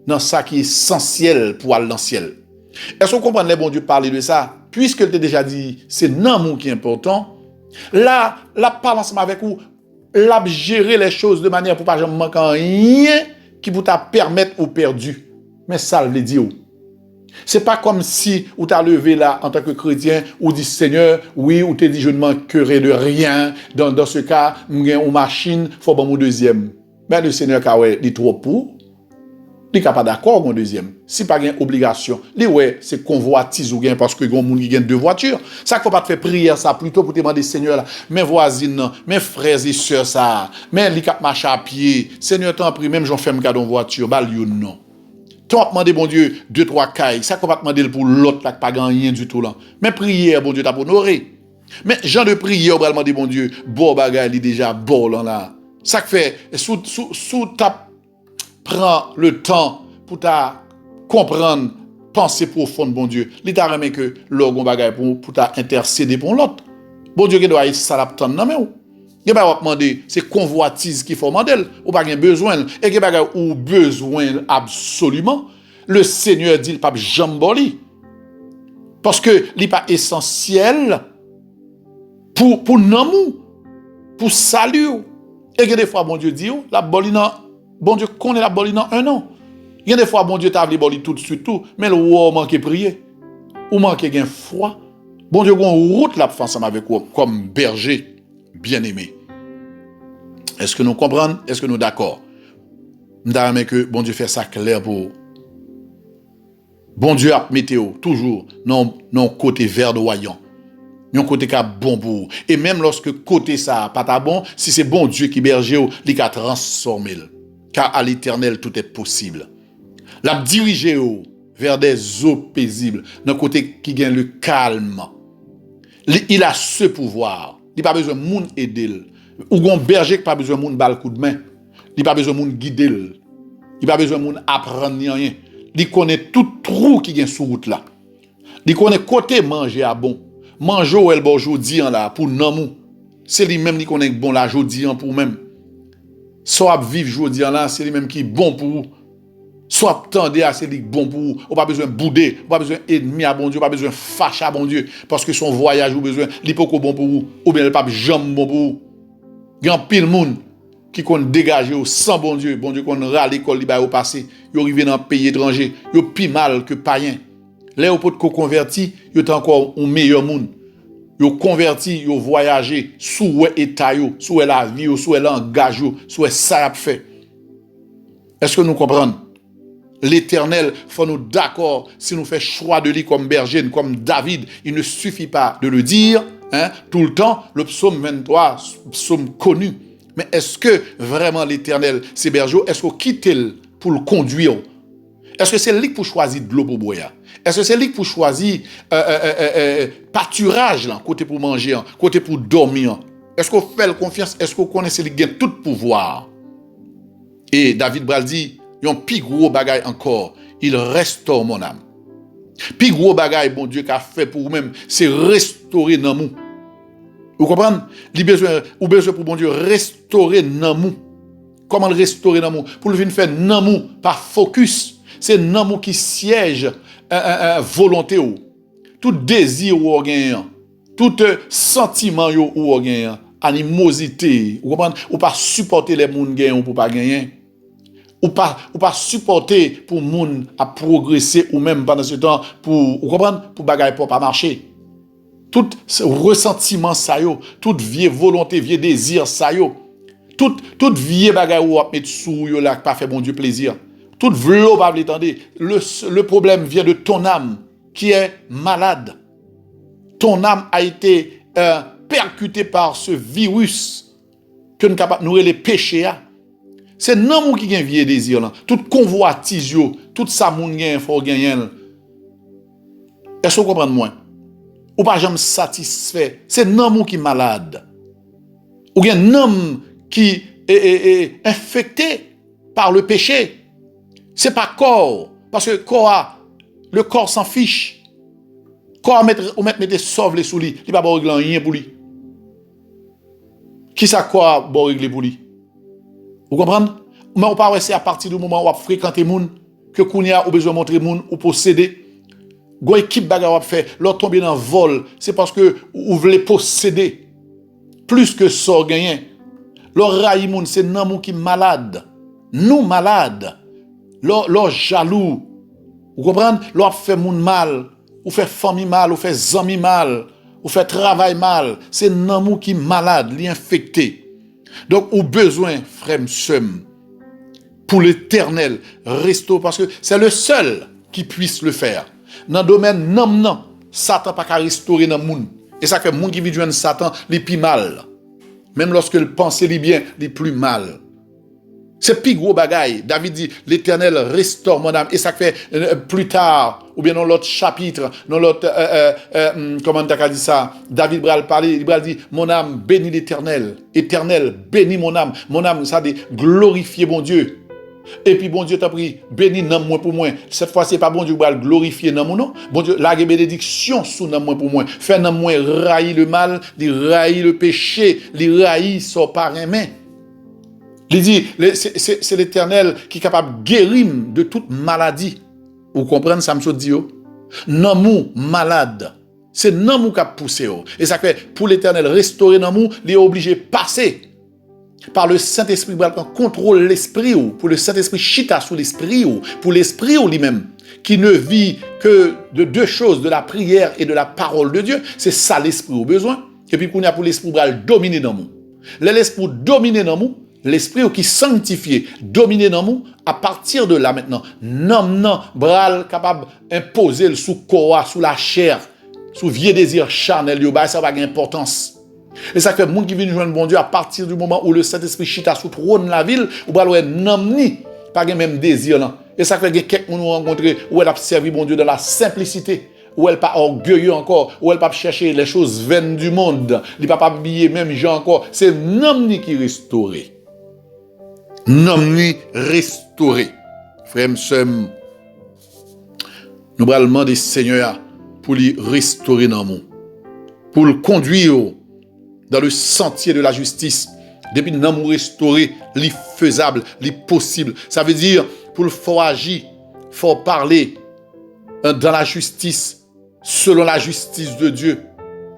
dans ça qui est essentiel pour aller dans le ciel. Est-ce que vous comprenez les bon Dieu parler de ça? Puisque il t'a déjà dit, c'est l'amour qui est important. Là, la parle ensemble avec vous, la gérer les choses de manière pour pas jamais manquer en rien qui vous t'a permettre ou perdu. Mais ça veut dire. C'est pas comme si ou t'as levé là en tant que chrétien ou dit Seigneur, oui, ou t'es dit je ne manquerai de rien. Dans ce cas, m'gen une machine, faut bon mon deuxième. Mais le Seigneur ka ouais, dit trop pour. Il n'est pas d'accord mon deuxième. Si pas une obligation, li ouais, c'est convoitise ou gain parce que gon moun qui gagne deux voitures. Ça faut pas te faire prière ça plutôt pour te demander Seigneur là, mes voisines, mes frères et sœurs ça, mais li k'ap marcher à pied. Seigneur t'en prie même j'en fais me cadeau voiture, bal yon non. Toi demander bon Dieu deux trois cailles, ça faut pas te demander pour l'autre là pas rien du tout là. Mais prière bon Dieu t'a honoré. Mais genre de prière va demander bon Dieu, bon bagay li déjà bon là. Ça fait sous ta prends le temps pour ta comprendre, penser profonde, bon Dieu. L'État remet que l'orgon bagay pour ta intercéder pour l'autre. Bon Dieu qui doit être salaptan non mais ou. Il va demander c'est convoitise qui faut demander ou pas besoin et que bagay ou besoin absolument. Le Seigneur dit le pape jamboli. Parce que il pas essentiel pour namou, pour salut. Et que des fois bon Dieu dit la bolina bon Dieu connaît la boli dans un an. Il y a des fois, bon Dieu t'a voulu boli tout de suite, tout, mais le roi manque prier. Ou manque gain foi. Bon Dieu, on route la ensemble avec vous, comme berger bien-aimé. Est-ce que nous comprenons? Est-ce que nous d'accord? Nous avons que bon Dieu fait ça clair pour. Bon Dieu a météo, toujours, non côté verdoyant. Non côté qui bon pour vous. Et même lorsque côté ça pas ta bon, si c'est bon Dieu qui berger, il a transformé. Car à l'Éternel, tout est possible. La diriger vers des eaux paisibles, d'un côté qui gagne le calme. Il a ce pouvoir. Il n'a pas besoin de moun aider. Ou un berger qui n'a pas besoin de moun bal coup de main. Il n'a pas besoin de moun guider. Il n'a pas besoin de moun apprendre rien. Il connaît tout trou qui gagne sur route là. Il connaît côté manger à bon. Manger ou el bon jodi là pour namou. C'est lui-même qui connaît bon la jodi pour même. Soit vivre jodi là, c'est lui-même qui est bon pour vous. Soit tendre à c'est lui bon pour vous. On pas besoin bouder, on pas besoin ennemi à bon Dieu, on pas besoin fâcher à bon Dieu parce que son voyage ou besoin li poko bon pour vous ou bien le pape jambe bon pour vous. Grand pile monde qui kon dégager sans bon Dieu qu'on ra l'école li ba au passé, yo arrivé dans pays étranger, yo pi mal que païen. Là au pot ko converti, yo est encore un meilleur monde. Yo converti, yo voyager sous état yo, sous la vie yo, sous l'engagement yo, sous ça a fait. Est-ce que nous comprenons? L'Éternel, faut nous d'accord si nous fait choix de lui comme berger, comme David, il ne suffit pas de le dire tout le temps, le psaume 23, psaume connu. Mais est-ce que vraiment l'Éternel, c'est berger? Est-ce qu'on quitte pour le conduire? Est-ce que c'est lui pour choisir de l'eau pour boire? Est-ce que c'est lui pour choisir pâturage, là, côté pour manger, côté pour dormir? Est-ce qu'on fait confiance? Est-ce qu'on connaît celui qui a tout pouvoir? Et David Bral dit, il y a un plus gros bagay encore, il restaure mon âme. Plus gros bagay, bon Dieu, qu'a fait pour vous-même, c'est restaurer nan mou. Vous comprenez? Ou besoin pour bon Dieu restaurer nan mou. Comment le restaurer nan mou? Pour le venir faire nan mou, par focus. C'est nan mou qui siège volonté ou. Tout désir ou gagnant, tout sentiment ou gagnant, animosité, vous comprenez? Ou pas supporter les moun gagnant pour pas gagner. Ou pas supporter pour moun à progresser ou même pendant ce temps pour vous comprenez? Pour bagaille pour pas marcher. tout ressentiment ça yo, toute vieille volonté, vieux désir ça yo, toute vieille bagaille ou mettre sous yo là pas fait bon Dieu plaisir. Toute vlo pas l'étendre. Le problème vient de ton âme qui est malade. Ton âme a été percutée par ce virus que nous capable nous les péchés. C'est non qui gagne vieux désir là. Toute convoitise yo, toute ça moun gagne faut gagner. Est-ce que vous comprenez moi? Ou pas jamais satisfait. C'est non qui malade. Ou bien non qui est infecté par le péché. C'est pas corps. Parce que le corps s'en fiche. Corps mettre sauve les sous lui. Il va pas régler rien pour lui. Qui ça corps va régler pour lui? Vous comprenez? Mais on pas c'est à partir du moment où on fréquenter moun que kounya ou besoin montrer moun ou posséder. Go équipe bagarre fait, l'autre tomber dans vol, c'est parce que vous voulez posséder plus que ça gagner. L'autre raï moun c'est nan moun qui malade. Nous malades. L'autre jaloux. Vous comprenez? L'autre fait moun mal, ou fait famille mal, ou fait zami mal, ou fait travail mal, c'est nan moun qui malade, li infecté. Donc ou besoin frère m'sem pour l'Éternel restaurer parce que c'est le seul qui puisse le faire. Dans le domaine non, Satan pas qu'à restaurer dans le monde. Et ça que le monde qui vit de Satan, il plus mal. Même lorsque le pensée est bien, il plus mal. C'est plus gros bagaille. David dit, l'Éternel restaure mon âme. Et ça fait plus tard, ou bien dans l'autre chapitre, dans l'autre, comment tu as dit ça? David Bral parler, il dit, mon âme bénit l'Éternel. Éternel, bénis mon âme. Mon âme, ça dit, glorifier mon Dieu. Et puis bon Dieu t'a pris, béni nan moi pour moi. Cette fois c'est pas bon Dieu qui va le glorifier nan moi non. Bon Dieu la bénédiction sous nan moi pour moi. Fait nan moi raï le mal, li raï le péché, li raï son parrain main. Il dit c'est l'Éternel qui est capable de guérir de toute maladie. Vous comprenez ça me dit yo? Nan mou malade. C'est nan mou qui a poussé yo. Et ça fait pour l'Éternel restaurer nan mou, il est obligé de passer par le Saint-Esprit pour contrôler l'esprit ou pour le Saint-Esprit chita sous l'esprit ou pour l'esprit ou lui-même qui ne vit que de deux choses, de la prière et de la parole de Dieu. C'est ça l'esprit au besoin. Et puis qu'on a pour l'esprit pour dominer dans nous. L'esprit dominer dans nous, l'esprit qui sanctifié, dominer dans nous, à partir de là maintenant, non, bral capable imposer sous corps, sous la chair, sous vieux désir charnel, ça va avoir importance. Et ça fait monde qui vient joindre bon Dieu à partir du moment où le Saint-Esprit chita sous trône la ville, ou pas le namni, pas le même désir là. Et ça fait que quelqu'un nous rencontrer où elle a servi bon Dieu dans la simplicité, où elle pas orgueilleux encore, où elle pas chercher les choses vaines du monde, il pas habiller même gens encore, c'est namni qui restauré. Namni restauré. Frère m'sem, nous allons demander Seigneur pour lui restaurer dans nous, pour le conduire dans le sentier de la justice, depuis nous restaurer, les faisable, les possible. Ça veut dire, pour le faut agir, faut parler dans la justice, selon la justice de Dieu.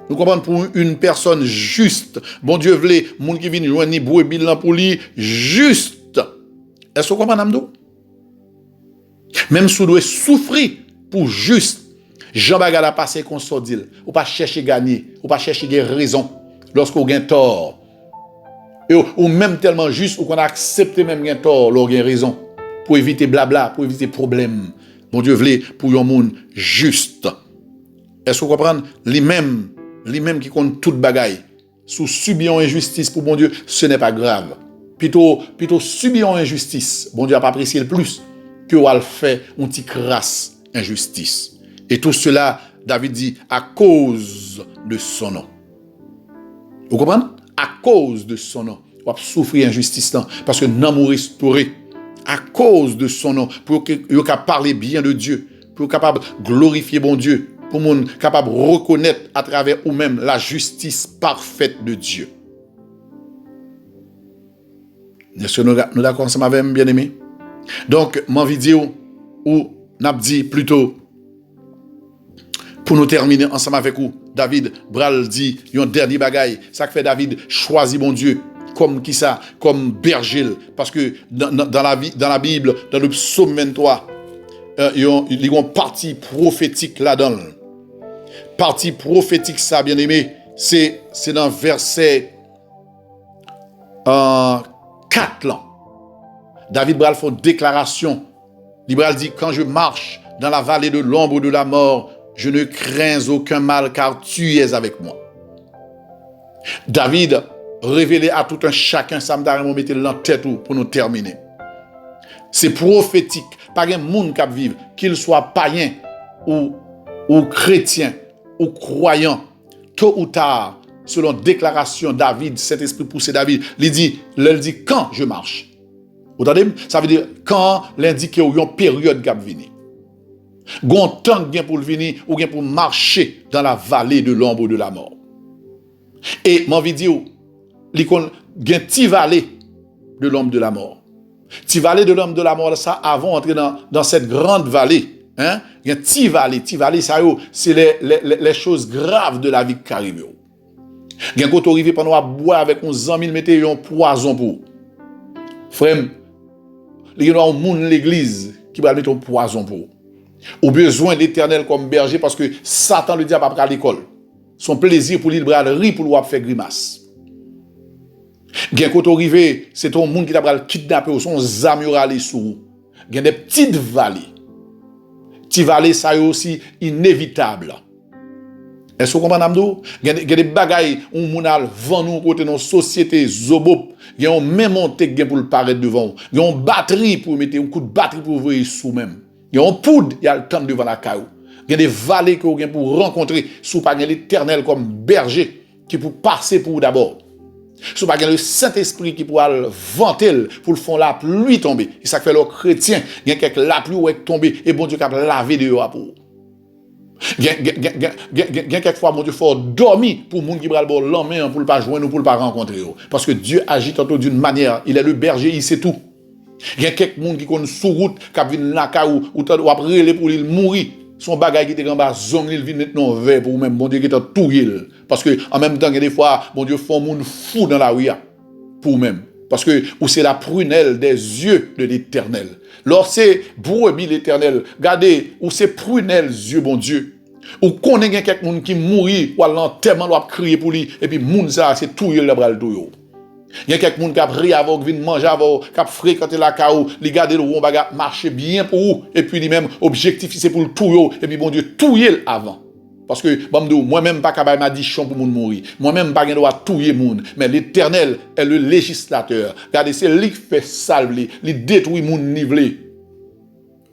Nous comprenons pour une personne juste. Bon Dieu voulait, monde qui vient joindre boué bilan pour lui, juste. Est-ce que vous comprenez, Amdo? Même si vous devez souffrir pour juste, Jean Bagala passé qu'on s'en dit, ou pas chercher gagner, ou pas chercher des raisons. Lorsqu'on gagne tort, ou même tellement juste, ou qu'on a accepté même gagne tort, l'on gagne raison, pour éviter blabla, pour éviter problème. Mon Dieu voulait pour un monde juste. Est-ce que vous comprenez? Lui-même qui compte toute bagaille, sous subir une injustice pour mon Dieu, ce n'est pas grave. Plutôt subir une injustice, bon Dieu n'a pas apprécié le plus, que on fait une petite crasse injustice. Et tout cela, David dit, à cause de son nom. Vous comprenez? À cause de son nom. On va souffrir injustice parce que nous sommes restaurés. À cause de son nom. Pour que vous parler bien de Dieu. Pour capable glorifier bon Dieu. Pour qu'on capable reconnaître à travers vous-même la justice parfaite de Dieu. Est-ce que nous d'accord ensemble avec bien aimé? Donc, mon vidéo où n'a dit plutôt pour nous terminer ensemble avec vous, David Bral dit un dernier bagaille. Ça fait David choisit bon Dieu comme qui ça, comme berger, parce que dans la Bible, dans le psaume 23, il y a une partie prophétique là-dedans. partie prophétique, ça, bien aimé, c'est dans verset 4 là. David Bral fait une déclaration. Il dit, quand je marche dans la vallée de l'ombre de la mort, je ne crains aucun mal car tu es avec moi. David révélé à tout un chacun, ça me donne mettre en tête pour nous terminer. C'est prophétique. Pas un monde qui vivre, qu'il soit païen ou chrétien ou croyant, tôt ou tard, selon déclaration David, cet esprit poussé David, il dit quand je marche. Vous entendez? Ça veut dire quand l'indique qu'il y a une période qui va venir. Gon temps pour venir ou pour marcher dans la vallée de l'ombre de la mort. Et mon vidéo, il y a une petite vallée de l'ombre de la mort. Petite vallée de l'ombre de la mort, ça, avant d'entrer dans cette grande vallée, hein, il y a une petite vallée, ça, c'est les choses graves de la vie qui arrivent. Il y a un côté arrivé pendant à boire avec 11 ans, il mettait un poison pour. Frère, il y a un monde l'église qui va mettre un poison pour. Au besoin de l'Éternel comme berger parce que Satan le diable après à l'école. Son plaisir pour lui, il va rire pour lui faire grimace. Gen koto rive, c'est ton monde qui t'a pral kidnapper ou son zam yo rale sou. Gen des petites vallées. Petites vallées ça yo aussi inévitable. Est-ce que vous comprenez Amdou? Gen des bagailles où moun al vend nous côté dans société zobop, gen on même monté gen pour le paraître devant. Gen on batterie pour mettre un coup de batterie pour ouvrir sous même. Gen on poudre, il y a le temps devant la caillou. Gen des vallées que gen pour rencontrer sous pas l'Éternel comme berger qui pour passer pour d'abord. Ce n'est pas le Saint-Esprit qui pourra vanter pour le fond la pluie tomber. Et ça fait le chrétien, il y a quelque la pluie est tombée et bon Dieu qui a lavé de pour. Il y a quelquefois bon Dieu faut dormir pour monde qui bral bon l'homme pour le pas joindre ou pour le pas rencontrer parce que Dieu agit tantôt d'une manière, il est le berger, il sait tout. Il y a quelques monde qui connaît sous route qui vient là ou après pour il mourir. Son bagage qui était en bas, zone, il vient maintenant vers pour même, bon Dieu qui est tout il. Parce que, en même temps, il y a des fois, bon Dieu, font monde fou dans la rue, pour même. Parce que, ou c'est la prunelle des yeux de l'Éternel. Lorsque c'est brebis l'Éternel, regardez, ou c'est prunelle yeux, bon Dieu. Ou connaît quelqu'un qui mourit, ou à l'enterrement, ou à crier pour lui, et puis, moun ça, c'est tout il, le bras tout. Il y a quelqu'un qui a pris avant, qui vient manger avant, qui a fréquenté la caou, qui garde le rond baga marcher bien pour vous, et puis lui-même, objectif, c'est pour le tout, et puis bon Dieu, tout avant. Parce que, moi-même, pas capable m'a dit chon pour moun mourir. Moi-même, pas droit touyer moun. Mais l'Éternel est le législateur. Regardez, c'est lui qui fait salver, il détruit moun nivelé.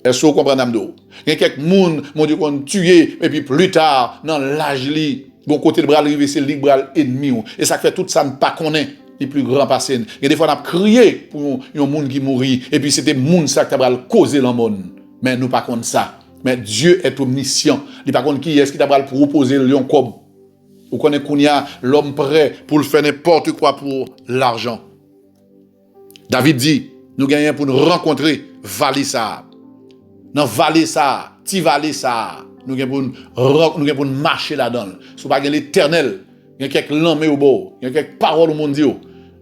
Est-ce que vous comprenez, Amdo? Il y a quelques moun, mon Dieu, qu'on tué, et puis plus tard, dans l'âge li, bon côté de bras arrivé, c'est lui bras ennemi. Et ça fait tout ça, ne pas connaît. Les plus grands passés. Il y a des fois, on a crié pour un monde qui mourit, et puis c'était monde ça qui a causé le monde. Mais nous, pas contre ça. Mais Dieu est omniscient. Il n'est pas contre qui est-ce qui t'a proposer le lion comme. Vous connaissez qu'il y a l'homme prêt pour le faire n'importe quoi pour l'argent. David dit, nous gagnons pour nous rencontrer vallée ça. Dans vallée ça, petit vallée ça, nous gagnons pour nous marcher là-dedans. Si vous pas l'Éternel, il y a quelques lames au bord, il y a quelques paroles au monde.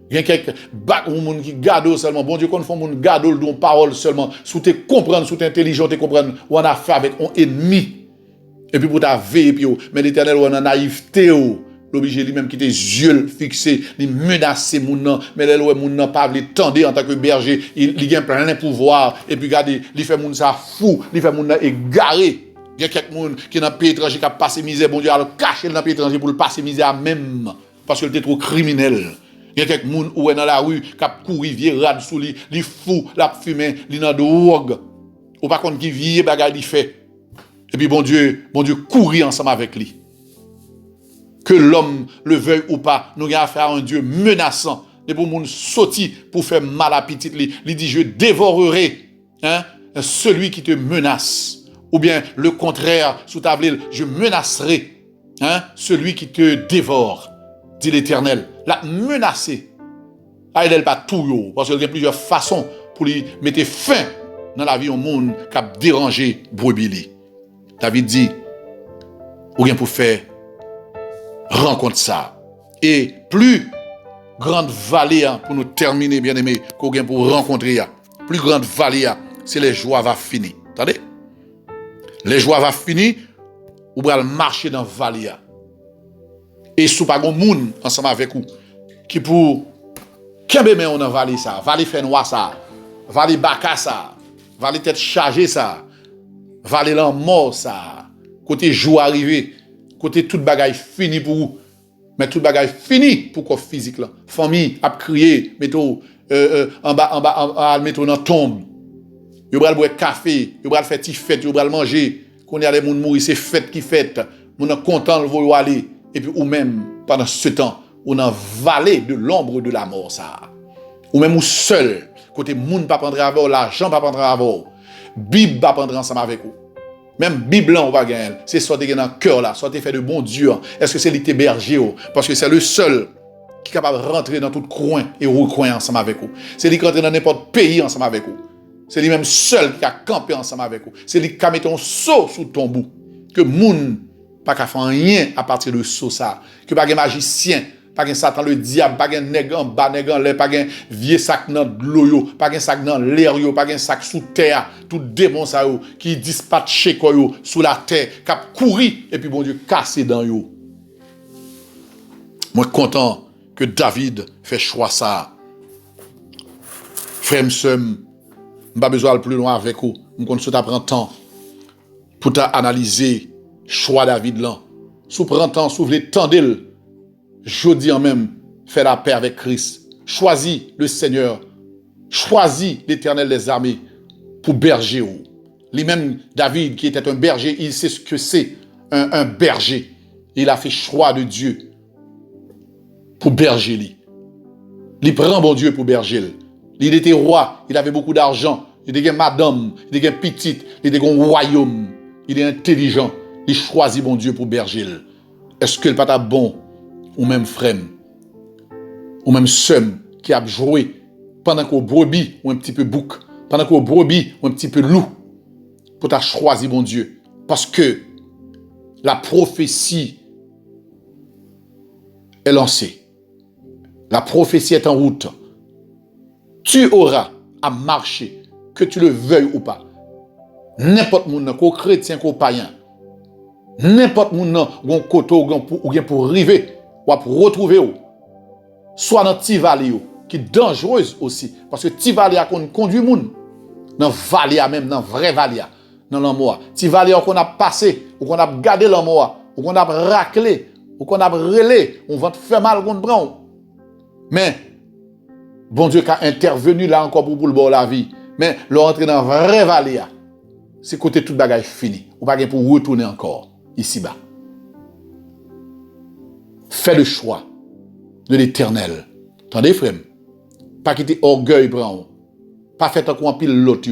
Il y a quelques bacs au monde qui gardent seulement. Bon Dieu, quand on fait garde dans parole seulement, sous te comprendre, sous intelligent, te comprendre, on a fait avec un ennemi. Et puis pour ta veille, mais l'Éternel, on a naïveté, l'obligé lui-même qui tes yeux fixés, il menace mon nom, mais les lois mon nom pas les tendre en tant que berger, il a plein de pouvoir, et puis regardez, il fait mon ça fou, il fait mon nom égaré. Il y a quelqu'un qui est dans le pays étranger qui a passé misère, bon Dieu, a le caché dans le pays étranger pour le passer misère même, parce qu'il était trop criminel. Il y a quelqu'un qui est dans la rue, qui a couru, rad sous lui, il fou, la fumée, il dans drogue. Ou par contre, qui vient, bagaille, il fait. Et puis bon Dieu courir ensemble avec lui. Que l'homme le veuille ou pas, nous avons affaire à un Dieu menaçant. Et pour moun sorti pour faire mal à petit lui, il dit je dévorerai celui qui te menace. Ou bien le contraire, sous ta blé, je menacerai celui qui te dévore, dit l'Éternel. La menacer. Ah, il n'est pas tout, parce qu'il y a plusieurs façons pour lui mettre fin dans la vie au monde qui a dérangé brebis. David dit, ou bien pour faire rencontre ça. Et plus grande vallée, pour nous terminer, bien aimé, qu'on bien pour rencontrer, plus grande vallée, c'est les joies va finir. Attendez? Les joies va finir, ou pral marcher dans vallée. Et sous pas gon moun ensemble avec vous qui pour kembe men on dans vallée ça, vallée fait noir ça, vallée baka ça, vallée tête chargée ça, vallée lan mort ça, côté jour arrivé, côté toute bagaille fini pour vous. Mais toute bagaille fini pour corps physique là. Famille a crié, mettons en bas mettons dans tombe. Yo bral boire café, yo bral faire ti fête, yo bral manger. Qu'on y a des moun mourir, c'est fête qui fête. Moun content le voyo aller et puis ou même pendant ce temps, on en vallée de l'ombre de la mort ça. Ou même ou seul, côté moun pas prendre avec l'argent pas prendre avec. Bible pas prendre ensemble avec vous. Même Bible on va gagner. C'est sorti dans le cœur là, sorti fait de bon Dieu. Est-ce que c'est l'été berger parce que c'est le seul qui est capable de rentrer dans tout coin et recoin ensemble avec vous. C'est lui qui rentre dans n'importe pays ensemble avec vous. C'est lui même seul qui a campé ensemble avec vous. C'est lui qui a mis un seau sous ton bout. Que moun pas qu'à faire rien à partir de ce ça. Que pas de magicien, pas de Satan le diable, pas de nègre en bas, nègre en l'air, pas de vieux sac dans l'eau, pas de sac dans l'air, pas de sac sous terre, tout démon ça yo, qui dispatche quoi yo sous la terre, qui a couru et puis bon Dieu cassé dans yo. Moi content que David fait choix ça. Frère m'sem, m'pas besoin aller plus loin avec vous. M'konn sou ta prend temps pour ta analyser choix David là. Sou prend temps, sou vle tendel. Jodi en même, fais la paix avec Christ. Choisis le Seigneur. Choisis l'Éternel des armées pour berger. Lui-même, David, qui était un berger, il sait ce que c'est un berger. Il a fait choix de Dieu pour berger lui. Il prend bon Dieu pour berger. Il était roi, il avait beaucoup d'argent, il était madame, il était petite, il était un royaume. Il est intelligent. Il choisit bon Dieu pour berger. Est-ce que le pas bon ou même frère, ou même somme qui a joué pendant qu'on brebis ou un petit peu bouc, pendant qu'on brebis ou un petit peu loup, pour t'as choisi bon Dieu. Parce que la prophétie est lancée. La prophétie est en route. Tu auras à marcher, que tu le veuilles ou pas. N'importe monde, qu'au chrétien, qu'au païen, n'importe monde, ou un koto, ou bien pour arriver, ou pour retrouver, soit dans Tivali, qui est dangereuse aussi, parce que Tivali a conduit monde, dans Valia même, dans vrai Valia, dans l'amour. Tivali qu'on a passé, ou qu'on a gardé l'amour, ou qu'on a raclé, ou qu'on a relé, on va te faire mal contre bran. Mais, bon Dieu qui a intervenu là encore pour le bord la vie, mais le rentrer dans vrai Valia, c'est côté tout bagage fini, ou pas pour retourner encore ici-bas. Fais le choix de l'Éternel. Attendez, frère. Pas quitter orgueil, bran. Pas faire un coup en pile l'autre.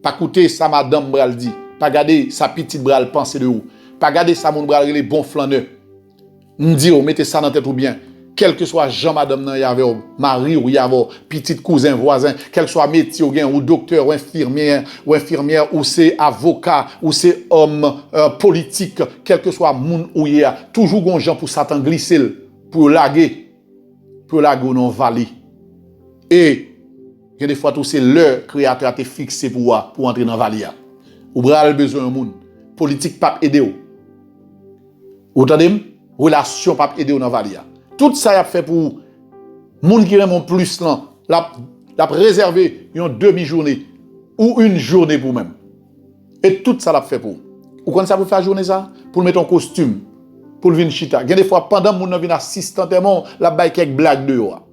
Pas écouter sa madame bral dit. Pas garder sa petite bral penser de ou. Pas garder sa moun bral les bons flâneurs. M'di mettez ça dans tête ou bien. Quel que soit Jean madame nan yave mari ou yave petit cousin voisin, quel soit métier ou ou docteur ou infirmière ou c'est avocat ou c'est homme politique, quel que soit moun ou y'a, toujours gon gens pour Satan glisser pour laguer non vallée. Et il y a des fois tout c'est leur créateur a été fixé pour entrer dans vallée. Ou bral besoin de moun, politique pas aider ou. Ou entendez? Relation pas aider ou dans vallée. Tout ça y a fait pour moun qui aime plus là, l'a réservé une demi-journée ou une journée pour même. Et tout ça l'a fait pour. Ou quand ça vous faire journée ça pour mettre en costume, pour venir chita. Il y a des fois pendant moun vient assistantement la bail quelques blagues dehors.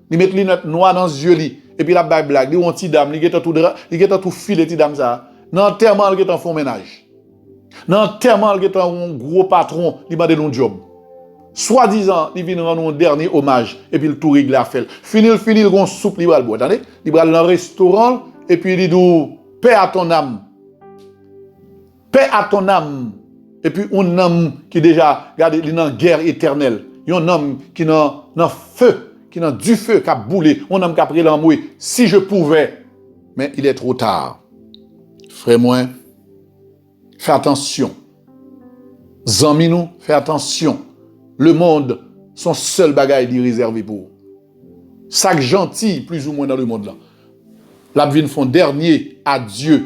Il met lunettes noires dans les yeux li et puis la bail blague, il on ti dame, il get tout filet ti dame ça. Nan tellement il get en fond ménage. Nan tellement il get un gros patron, il m'a donné un job. Soi-disant, il vient rendre un dernier hommage et puis le tout règle à faire. Fini, il gon soupe, il va le boire. Attendez, il va dans le restaurant et puis il dit paix à ton âme. Paix à ton âme. Et puis un homme qui déjà, regardez, il est en guerre éternelle. Il y a un homme qui est dans feu, qui est dans du feu, qui a boulé. Un homme qui a pris l'amouille. Si je pouvais, mais il est trop tard. Frère moi, fais attention. Zami nous, fais attention. Le monde, son seul bagage est réservé pour. Chaque gentil, plus ou moins dans le monde là. La vie font dernier adieu.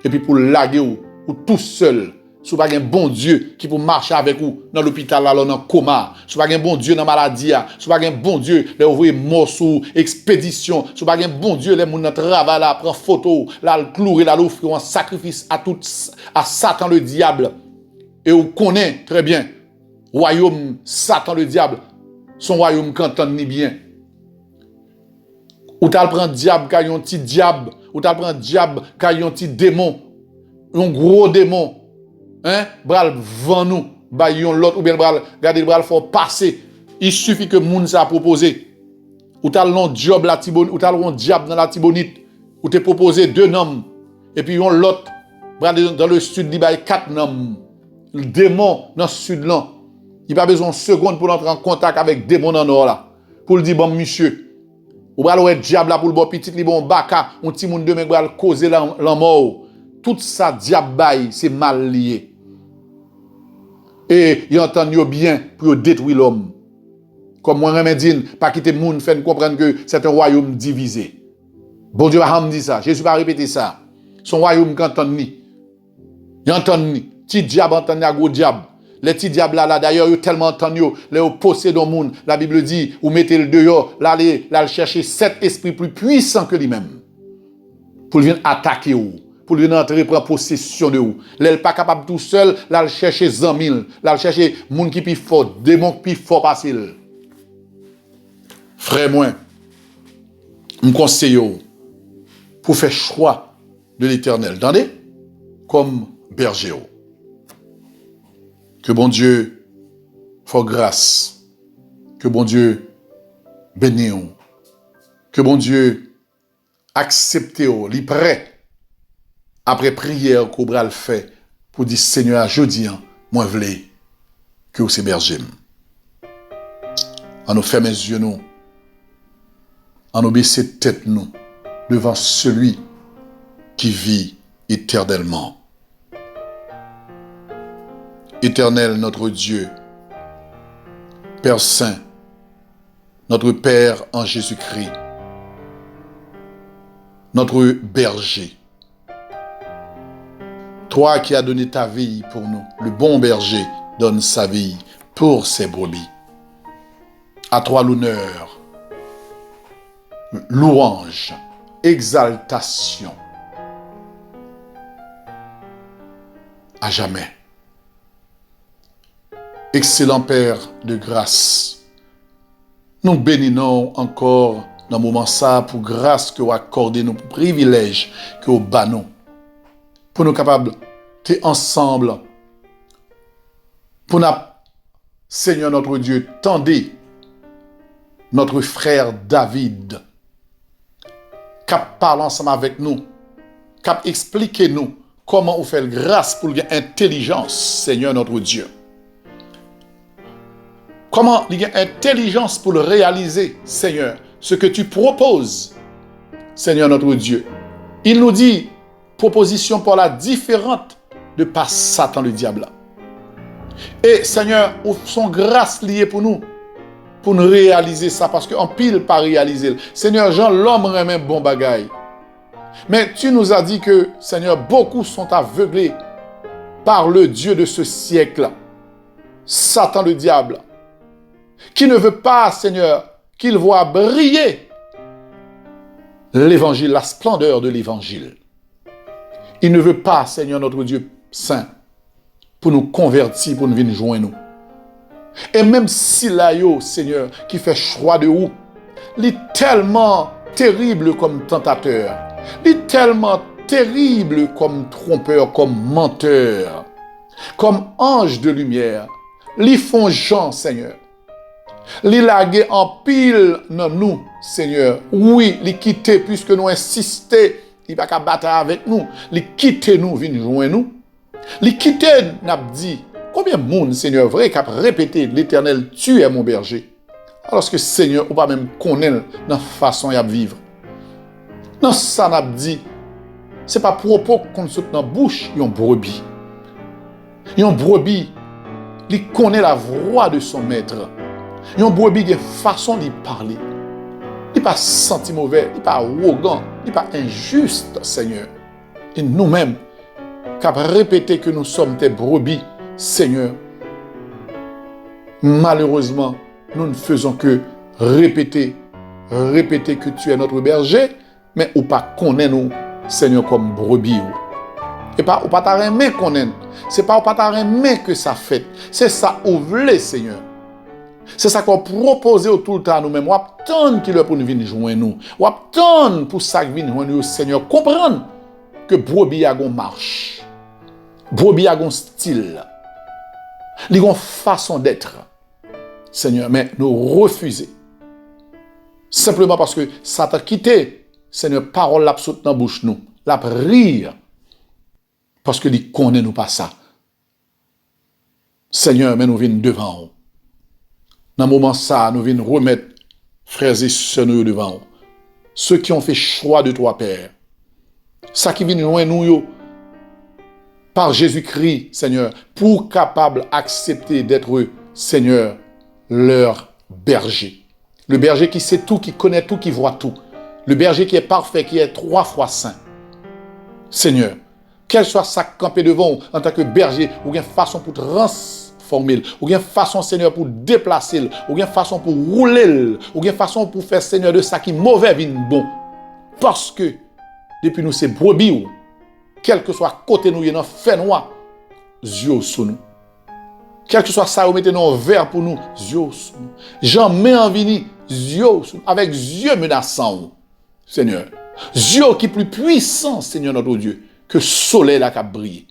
Et puis pour laguer ou tout seul, Si vous n'avez pas un bon Dieu qui peut marcher avec vous dans l'hôpital, là, dans le coma. Si vous n'avez pas un bon Dieu dans la maladie. Si vous n'avez pas un bon Dieu, les ouvriers morceaux, expédition. Si vous n'avez pas un bon Dieu, les gens dans travail, là, prend photo, là, le clouer, là, l'offrir un sacrifice à Satan le diable. Et vous connaissez très bien, royaume Satan le diable, son royaume cantonne ni bien. Ou t'as prend diable, car un petit diable. Ou t'as prend diable, car un petit démon. Un gros démon. Hein? Bral vend nous, ba yon l'autre, ou bien bral, regardez le bral faut passer. Il suffit que moun sa proposé. Ou t'as l'on job la tibonite, ou t'as l'on diable dans la tibonite, ou t'es proposé 2 noms. Et puis yon l'autre, bral dans le sud, il bail 4 noms. Le démon dans le sud là. Il pas besoin de seconde pour entrer en contact avec démon dans le nord là. Pour le dire bon monsieur. Ou bral ouais diable là pour le bon petit li bon baka, on ti moun demain bral causer la mort. Tout ça diable bail, c'est mal lié. Et il entend bien pour détruire l'homme. Comme moi, je dis, pas quitter le monde, faire comprendre que c'est un royaume divisé. Bon Dieu va me dire ça. Jésus va répéter ça. Son royaume qui entend ni. Il entend ni. Petit diable entend à gros diable. Les petits diables là, d'ailleurs, ils tellement entendent, les possédent dans le monde. La Bible dit, ou mettez le dehors, là, le chercher 7 esprits plus puissants que lui-même. Pour venir attaquer vous. Pour lui entrer prendre possession de vous. L'elle pas capable tout seul, là le chercher 100 000, là le chercher moun qui plus fort, démon qui plus fort facile. Frère moi, me conseille pour faire choix de l'Éternel. Entendez? Comme berger. Que bon Dieu fasse grâce. Que bon Dieu bénisse. Que bon Dieu accepte, li prêt. Après prière qu'on va le faire pour dire Seigneur, je dis, moi je veux que vous hébergez. En nous fermer les yeux, nous, en nous baisser tête, nous, devant celui qui vit éternellement. Éternel, notre Dieu, Père Saint, notre Père en Jésus-Christ, notre berger. Toi qui as donné ta vie pour nous, le bon berger donne sa vie pour ses brebis. À toi l'honneur, louange, exaltation. À jamais. Excellent Père de grâce, nous bénissons encore dans le moment ça pour grâce que vous accordez nos privilèges que vous bannons. Pour nous capables d'être ensemble, pour nous, Seigneur notre Dieu, tendez notre frère David, cap parle ensemble avec nous, cap expliquez nous comment on fait grâce pour l'intelligence, Seigneur notre Dieu. Comment il y a intelligence pour le réaliser, Seigneur, ce que tu proposes, Seigneur notre Dieu. Il nous dit, proposition pour la différente de par Satan le diable. Et Seigneur, son grâce liée pour nous réaliser ça, parce qu'en pile pas réaliser. Seigneur, Jean, l'homme remet bon bagaille. Mais tu nous as dit que, Seigneur, beaucoup sont aveuglés par le Dieu de ce siècle, Satan le diable, qui ne veut pas, Seigneur, qu'il voit briller l'évangile, la splendeur de l'évangile. Il ne veut pas, Seigneur notre Dieu saint, pour nous convertir, pour nous venir joindre nous. Et même si là, Seigneur, qui fait choix de où, il est tellement terrible comme tentateur, il est tellement terrible comme trompeur, comme menteur, comme ange de lumière, il font Jean, Seigneur. Il lague en pile dans nous, Seigneur. Oui, il quitte puisque nous insistons, il va pas battre avec nous. Il quitte nous, vient joindre nous. Il quitte, n'a dit, combien de monde, Seigneur, vrai, qui a répété, l'Éternel, tu es mon berger. Alors que, Seigneur, on va même connaître la façon de vivre. Dans ça, n'a dit, c'est pas propos qu'on saute dans la bouche, il y a une brebis. Il y a une brebis, il connaît la voix de son maître. Il y a une brebis qui a une façon de parler. Il n'est pas senti mauvais, il n'est pas arrogant, il n'est pas injuste, Seigneur. Et nous-mêmes, qui répété que nous sommes tes brebis, Seigneur. Malheureusement, nous ne faisons que répéter que tu es notre berger, mais ou pas connaître nous, Seigneur, comme brebis. Et pas ou pas t'aimer connaître. C'est pas ou pas t'aimer que ça fait. C'est ça ou voulez, Seigneur. C'est ça qu'on propose tout le temps nous-mêmes. Ou attendre qu'il pour nous venir joindre nous. Ou attendre pour ça qu'il vienne joindre nous, Seigneur. Comprendre que brebis a une marche. Brebis a un style. Il a une façon d'être. Seigneur, mais nous refuser. Simplement parce que ça t'a quitté. Seigneur, parole l'absente dans la bouche nous. La rire. Parce que il connaît nous pas ça. Seigneur, mais nous venons devant vous. Dans le moment ça, nous venons remettre frères et sœurs devant vous. Ceux qui ont fait choix de toi, Père. Ça qui vient loin nous, par Jésus-Christ, Seigneur, pour capable d'accepter d'être, Seigneur, leur berger. Le berger qui sait tout, qui connaît tout, qui voit tout. Le berger qui est parfait, qui est 3 fois saint. Seigneur, quel soit ça campé devant vous, en tant que berger, ou bien façon pour transformer, ou bien façon, Seigneur, pour déplacer, ou bien façon pour rouler, ou bien façon pour faire, Seigneur, de ça qui mauvais vin bon. Parce que, depuis nous, c'est brebis, quel que soit côté nous, il y a un fait noir, yeux sous nous. Quel que soit ça, vous mettez nos verres pour nous, yeux sous nous. J'en mets en vini, yeux sous nous, avec yeux menaçants, Seigneur. Yeux qui plus puissants, Seigneur notre Dieu, que soleil là qui a brillé.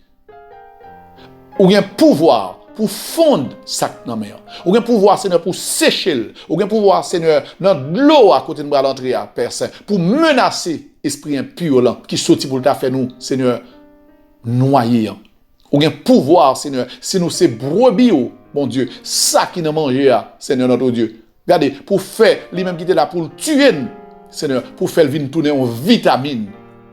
Ou bien pouvoir pour fondre ça dans la mer. Ou bien pouvoir, Seigneur, pour sécher. Ou bien pouvoir, Seigneur, dans l'eau à côté de bras l'entrée à Père Saint, pour menacer esprit impur là, qui sortit pour faire nous, Seigneur, noyer. Ou bien pouvoir, Seigneur, si nous c'est brebis, mon Dieu, ça qui nous mange, Seigneur notre Dieu. Regardez, pour faire, lui-même qui était là pour le tuer, Seigneur, pour faire le vin tourner en vitamine.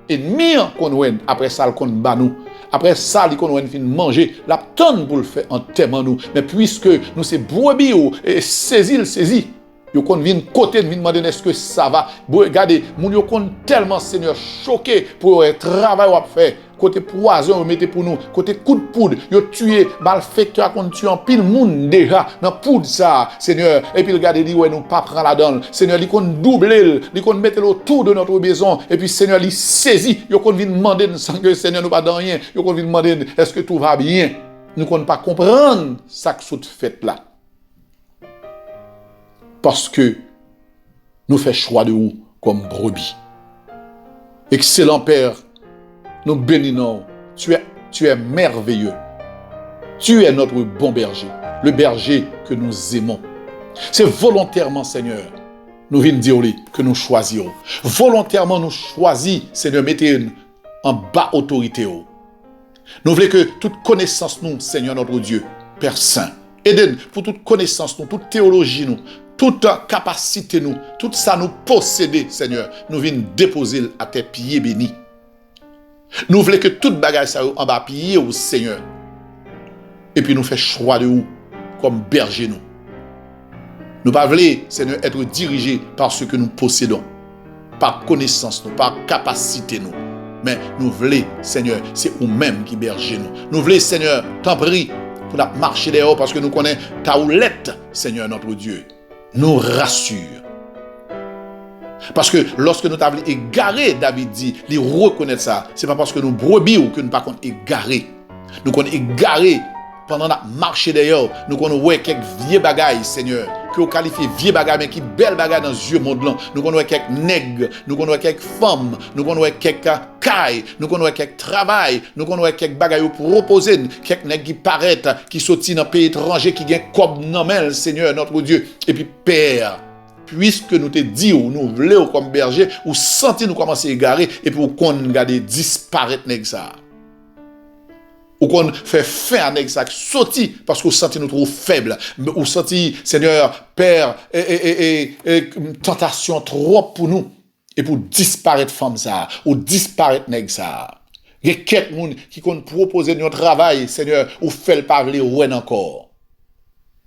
Ennemi qu'on ouen, après ça, qu'on bat nous. Après ça, qu'on ouen fin manger. La tonne pour le faire en témoin nous. Mais puisque nous c'est brebis, et saisi. Yo kon vin côté vin demander est-ce que ça va. Regardez, moun yo kon tellement Seigneur choqué pour le travail ou fait. Côté poison vous mettez pour nous, côté coup de poudre, yo tué malfaiteur kon tue en pile moun déjà dans poudre ça, Seigneur. Et puis regardez dit ouais nous pas prend la donne. Seigneur, li kon doubler, li kon mettre autour de notre maison et puis Seigneur li saisi, yo kon vin demander sans que Seigneur nous pas dans rien. Yo kon vin demander est-ce que tout va bien. Nous kon pas comprendre ça que soute fait là. Parce que nous faisons choix de vous comme brebis. Excellent Père, nous bénissons. Tu es merveilleux. Tu es notre bon berger, le berger que nous aimons. C'est volontairement, Seigneur, nous venons dire que nous choisirons. Volontairement, nous choisissons, Seigneur, mettez en bas autorité. Nous voulons que toute connaissance, nous, Seigneur notre Dieu, Père Saint, aide-nous pour toute connaissance, nous, toute théologie, nous, toute capacité, nous, tout ça nous posséder, Seigneur, nous venons déposer à tes pieds bénis. Nous voulons que toute bagage ça en bas pied au Seigneur. Et puis nous faisons choix de vous comme berger nous. Nous ne voulons pas, Seigneur, être dirigés par ce que nous possédons, par connaissance, nous, par capacité nous. Mais nous voulons, Seigneur, c'est vous-même qui berger nous. Nous voulons, Seigneur, t'en prie, pour marcher dehors parce que nous connaissons ta houlette, Seigneur notre Dieu. Nous rassure. Parce que lorsque nous t'avons égaré, David dit, les reconnaître ça, c'est pas parce que nous brebis ou que nous pas égaré. Nous qu'on égaré pendant la marche d'ailleurs, nous qu'on ouais quelques vieux bagailles, Seigneur, que vous qualifiez vieux bagailles, mais qui belles bagailles dans les yeux monde là. Nous qu'on ouais quelques nègres, nous qu'on ouais quelques femmes, nous qu'on ouais quelques cailles, nous qu'on ouais quelques travail, nous qu'on ouais quelques bagailles pour proposer, quelques nègres qui paraissent, qui sortent dans un pays étranger, qui gagnent comme nomel, Seigneur, notre Dieu. Et puis, Père, puisque nous te disons, nous voulons comme berger, ou senti nous commencer à égarer, et puis qu'on regarde disparaître nègres ça. Ou qu'on fait fin à nègres ça, sorti, parce qu'on senti nous trop faibles, ou senti, Seigneur, Père, tentation trop pour nous, et pour disparaître femme ça, ou disparaître nègres ça. Il y a quelqu'un qui compte proposer notre travail, Seigneur, ou fait le parler, ou encore.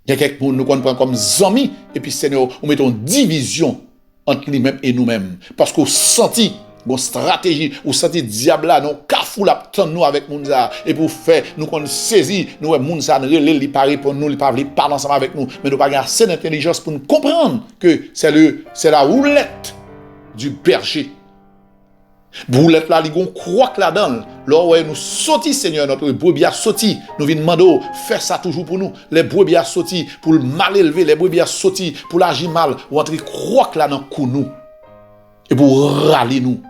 Il y a quelqu'un nous comprenons comme amis, et puis Seigneur, nous mettons division entre lui-même et nous-mêmes. Parce qu'on sentit une stratégie, on sentit diable là, non, foule attend nous avec moun ça et pour faire nous qu'on saisit nous moun ça li pas répondre nous, li pas parler ensemble avec nous, mais nous pas assez d'intelligence pour nous comprendre que c'est la roulette du berger. Boulette là, li gon croque là-dedans. Là ouais nous sorti Seigneur notre brebis a sorti. Nous vinn demander faire ça toujours pour nous. Les brebis a sorti pour le mal élever, les brebis a sorti pour l'agir mal, ou entrer croque là dans cou nous. Et pour râler nous.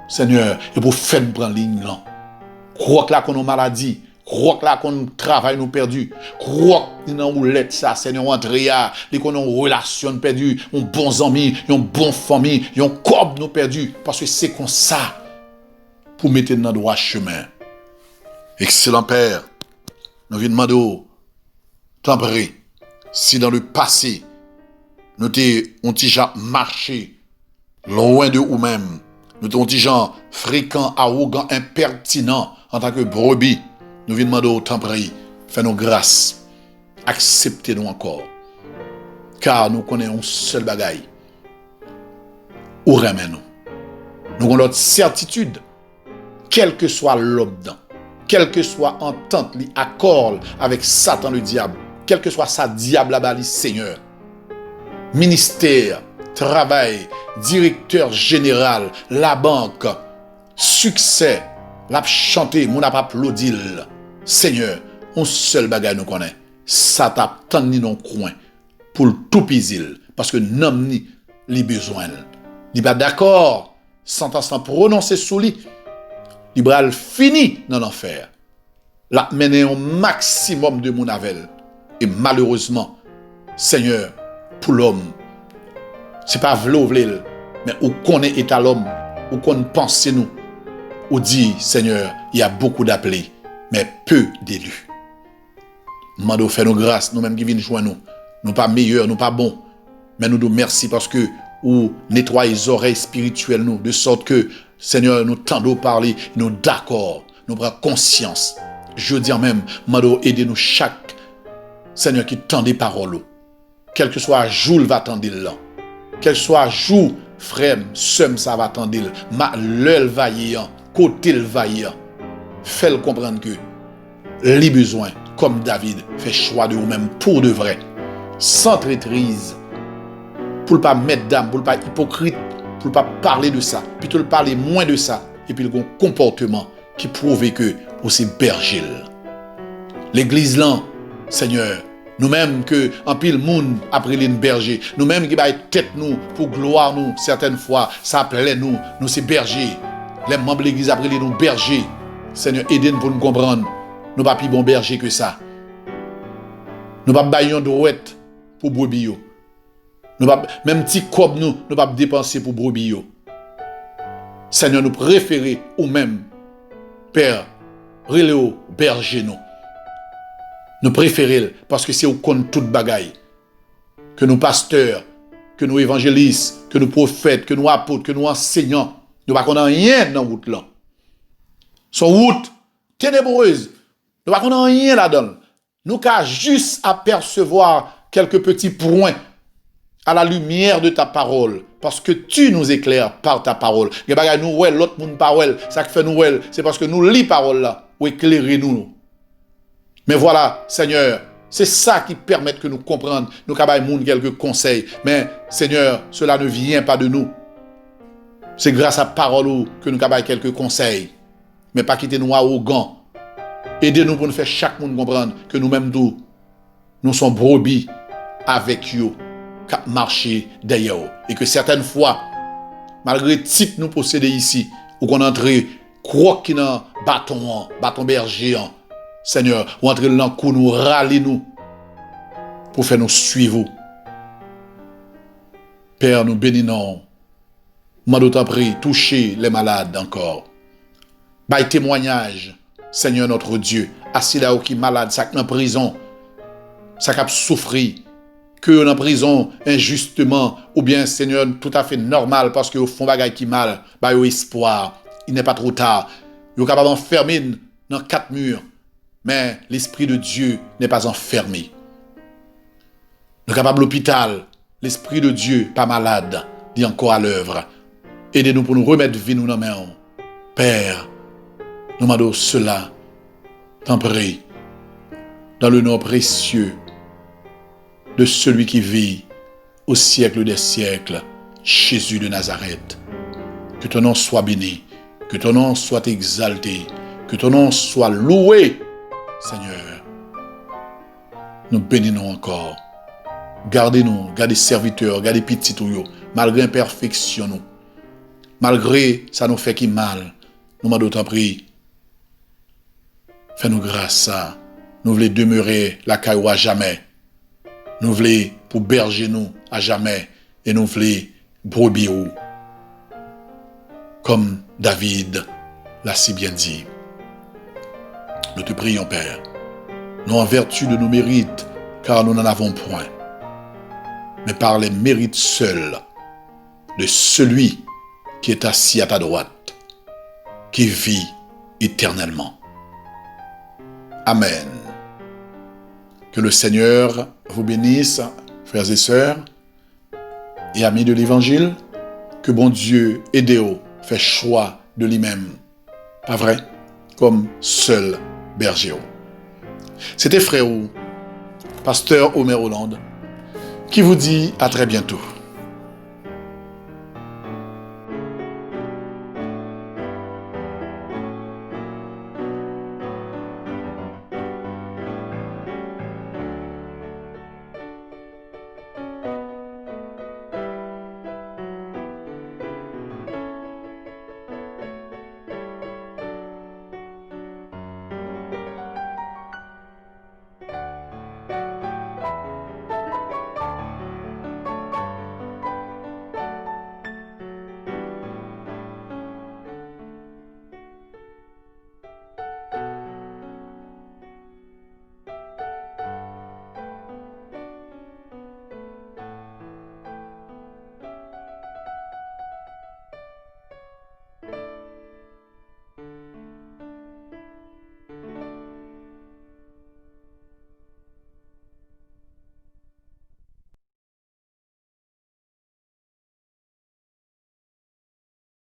Seigneur, et pour faire prendre ligne là. Croque là qu'on a maladie. Croque là qu'on travail nous perdu. Croque dans roulette ça, Seigneur, Andrea, les qu'on a une relation perdue, un bon ami, une bonne famille, un corps nous perdu. Parce que c'est comme ça pour mettre dans le droit chemin. Excellent Père, nous venons demander, t'en prie, si dans le passé, nous t'ont déjà marché loin de nous-mêmes, nous t'ont déjà fréquent, arrogant, impertinent en tant que brebis, nous venons demander au temps prie, fais-nous grâce, acceptez-nous encore, car nous connaissons un seul bagaille, ou remets-nous. Nous avons notre certitude, quel que soit l'homme, quel que soit entente, l'accord avec Satan le diable, quel que soit sa diable là-bas, Seigneur, ministère, travail, directeur général, la banque, succès, l'a chanté, mon applaudi. Seigneur, un seul bagage nous connaît. Ça t'a tendu dans le coin pour le tout pisil. Parce que n'homme ni les besoins. Il pas d'accord, sentence prononcée sous lui. Il va fini dans l'enfer. La mené au maximum de mon avel. Et malheureusement, Seigneur, pour l'homme, c'est pas v'l'ouvrir, mais où connaît état l'homme, où qu'on pense nous, où dit, Seigneur, il y a beaucoup d'appelés, mais peu d'élus. Mando fait nos grâces, nous-mêmes qui viennent joindre nous. Nous pas meilleurs, nous pas bons, mais nous nous merci parce que ou nettoie les oreilles spirituelles nous, de sorte que, Seigneur, nous tendons parler, nous d'accord, nous prenons conscience. Je dis même, Mando, aidez-nous chaque, Seigneur, qui tend des paroles. Quel que soit jour, va tendre là. Quel soit jour, frère, somme, ça va tendre. L'heure va y côté le vaillant. Fais-le comprendre que les besoins, comme David, fait choix de vous-même pour de vrai. Sans traîtrise. Pour ne pas mettre d'âme, pour ne pas être hypocrite, pour ne pas parler de ça. Plutôt parler moins de ça. Et puis le comportement qui prouve que vous c'est berger. L'église là, Seigneur, nous-mêmes que en pile monde après les berger, nous-mêmes qui baille tête nous pour gloire nous certaines fois, ça plaît nous, nous c'est berger. Les membres de l'église après les nous berger. Seigneur, aidez-nous pour nous comprendre. Nous pas plus bon berger que ça. Nous pas baillons droite pour brebis. Nous pas même petit cob nous pas dépenser pour brebis. Seigneur, nous préférer ou même Père, reléo berger nous. Nous préférons parce que c'est au compte toute bagaille. Que nous pasteurs, que nous évangélistes, que nous prophètes, que nous apôtres, que nous enseignants, nous ne connaissons rien dans la route là. Son route ténébreuse, nous ne connaissons rien là-dedans. Nous qu'à juste apercevoir quelques petits points à la lumière de ta parole. Parce que tu nous éclaires par ta parole. Les bagailles nous ouais, l'autre monde parole, ça qui fait nous ouais, c'est parce que nous lis parole là, ou éclairer nous. Mais voilà, Seigneur, c'est ça qui permet que nous comprenions, nous avons quelques conseils. Mais Seigneur, cela ne vient pas de nous. C'est grâce à la parole que nous avons quelques conseils. Mais pas quitter nous arrogants. Aidez-nous pour nous faire chaque monde comprendre que nous-mêmes nous sommes brebis avec eux, qui marchent derrière eux. Et que certaines fois, malgré tout nous posséder ici, ou qu'on entre croque dans bâton berger, Seigneur, ou entre dans le coup, nous râler nous, pour faire nous suivre. Père, nous bénissons. Moi d'autant prie, toucher les malades encore. Bail témoignage, Seigneur notre Dieu, assis là où qui est malade, ça qui est en prison, ça qui a souffert, que en prison injustement, ou bien Seigneur tout à fait normal parce que au fond bagaille qui mal, bah au espoir, il n'est pas trop tard. Vous êtes capable d'enfermer dans 4 murs, mais l'esprit de Dieu n'est pas enfermé. Nous sommes capables l'hôpital, l'esprit de Dieu pas malade, dit encore à l'œuvre. Aidez-nous pour nous remettre vie nous dans main. Père, Nous demandons cela, t'en prie, dans le nom précieux de celui qui vit au siècle des siècles, Jésus de Nazareth. Que ton nom soit béni, que ton nom soit exalté, que ton nom soit loué, Seigneur. Nous bénissons encore. Gardez-nous, gardez serviteurs, gardez petits tuyaux, malgré imperfection, nous. Malgré ça nous fait qui mal. Nous m'en d'autant pris. Fais-nous grâce ça. Nous voulons demeurer la caillou à jamais. Nous voulons pour berger nous à jamais. Et nous voulons brebis comme David l'a si bien dit. Nous te prions, Père. Non en vertu de nos mérites, car nous n'en avons point, mais par les mérites seuls de celui qui est assis à ta droite, qui vit éternellement. Amen. Que le Seigneur vous bénisse, frères et sœurs, et amis de l'Évangile, que bon Dieu, aidez-vous, fait choix de lui-même, pas vrai, comme seul berger. C'était frère, pasteur Omer Hollande, qui vous dit à très bientôt.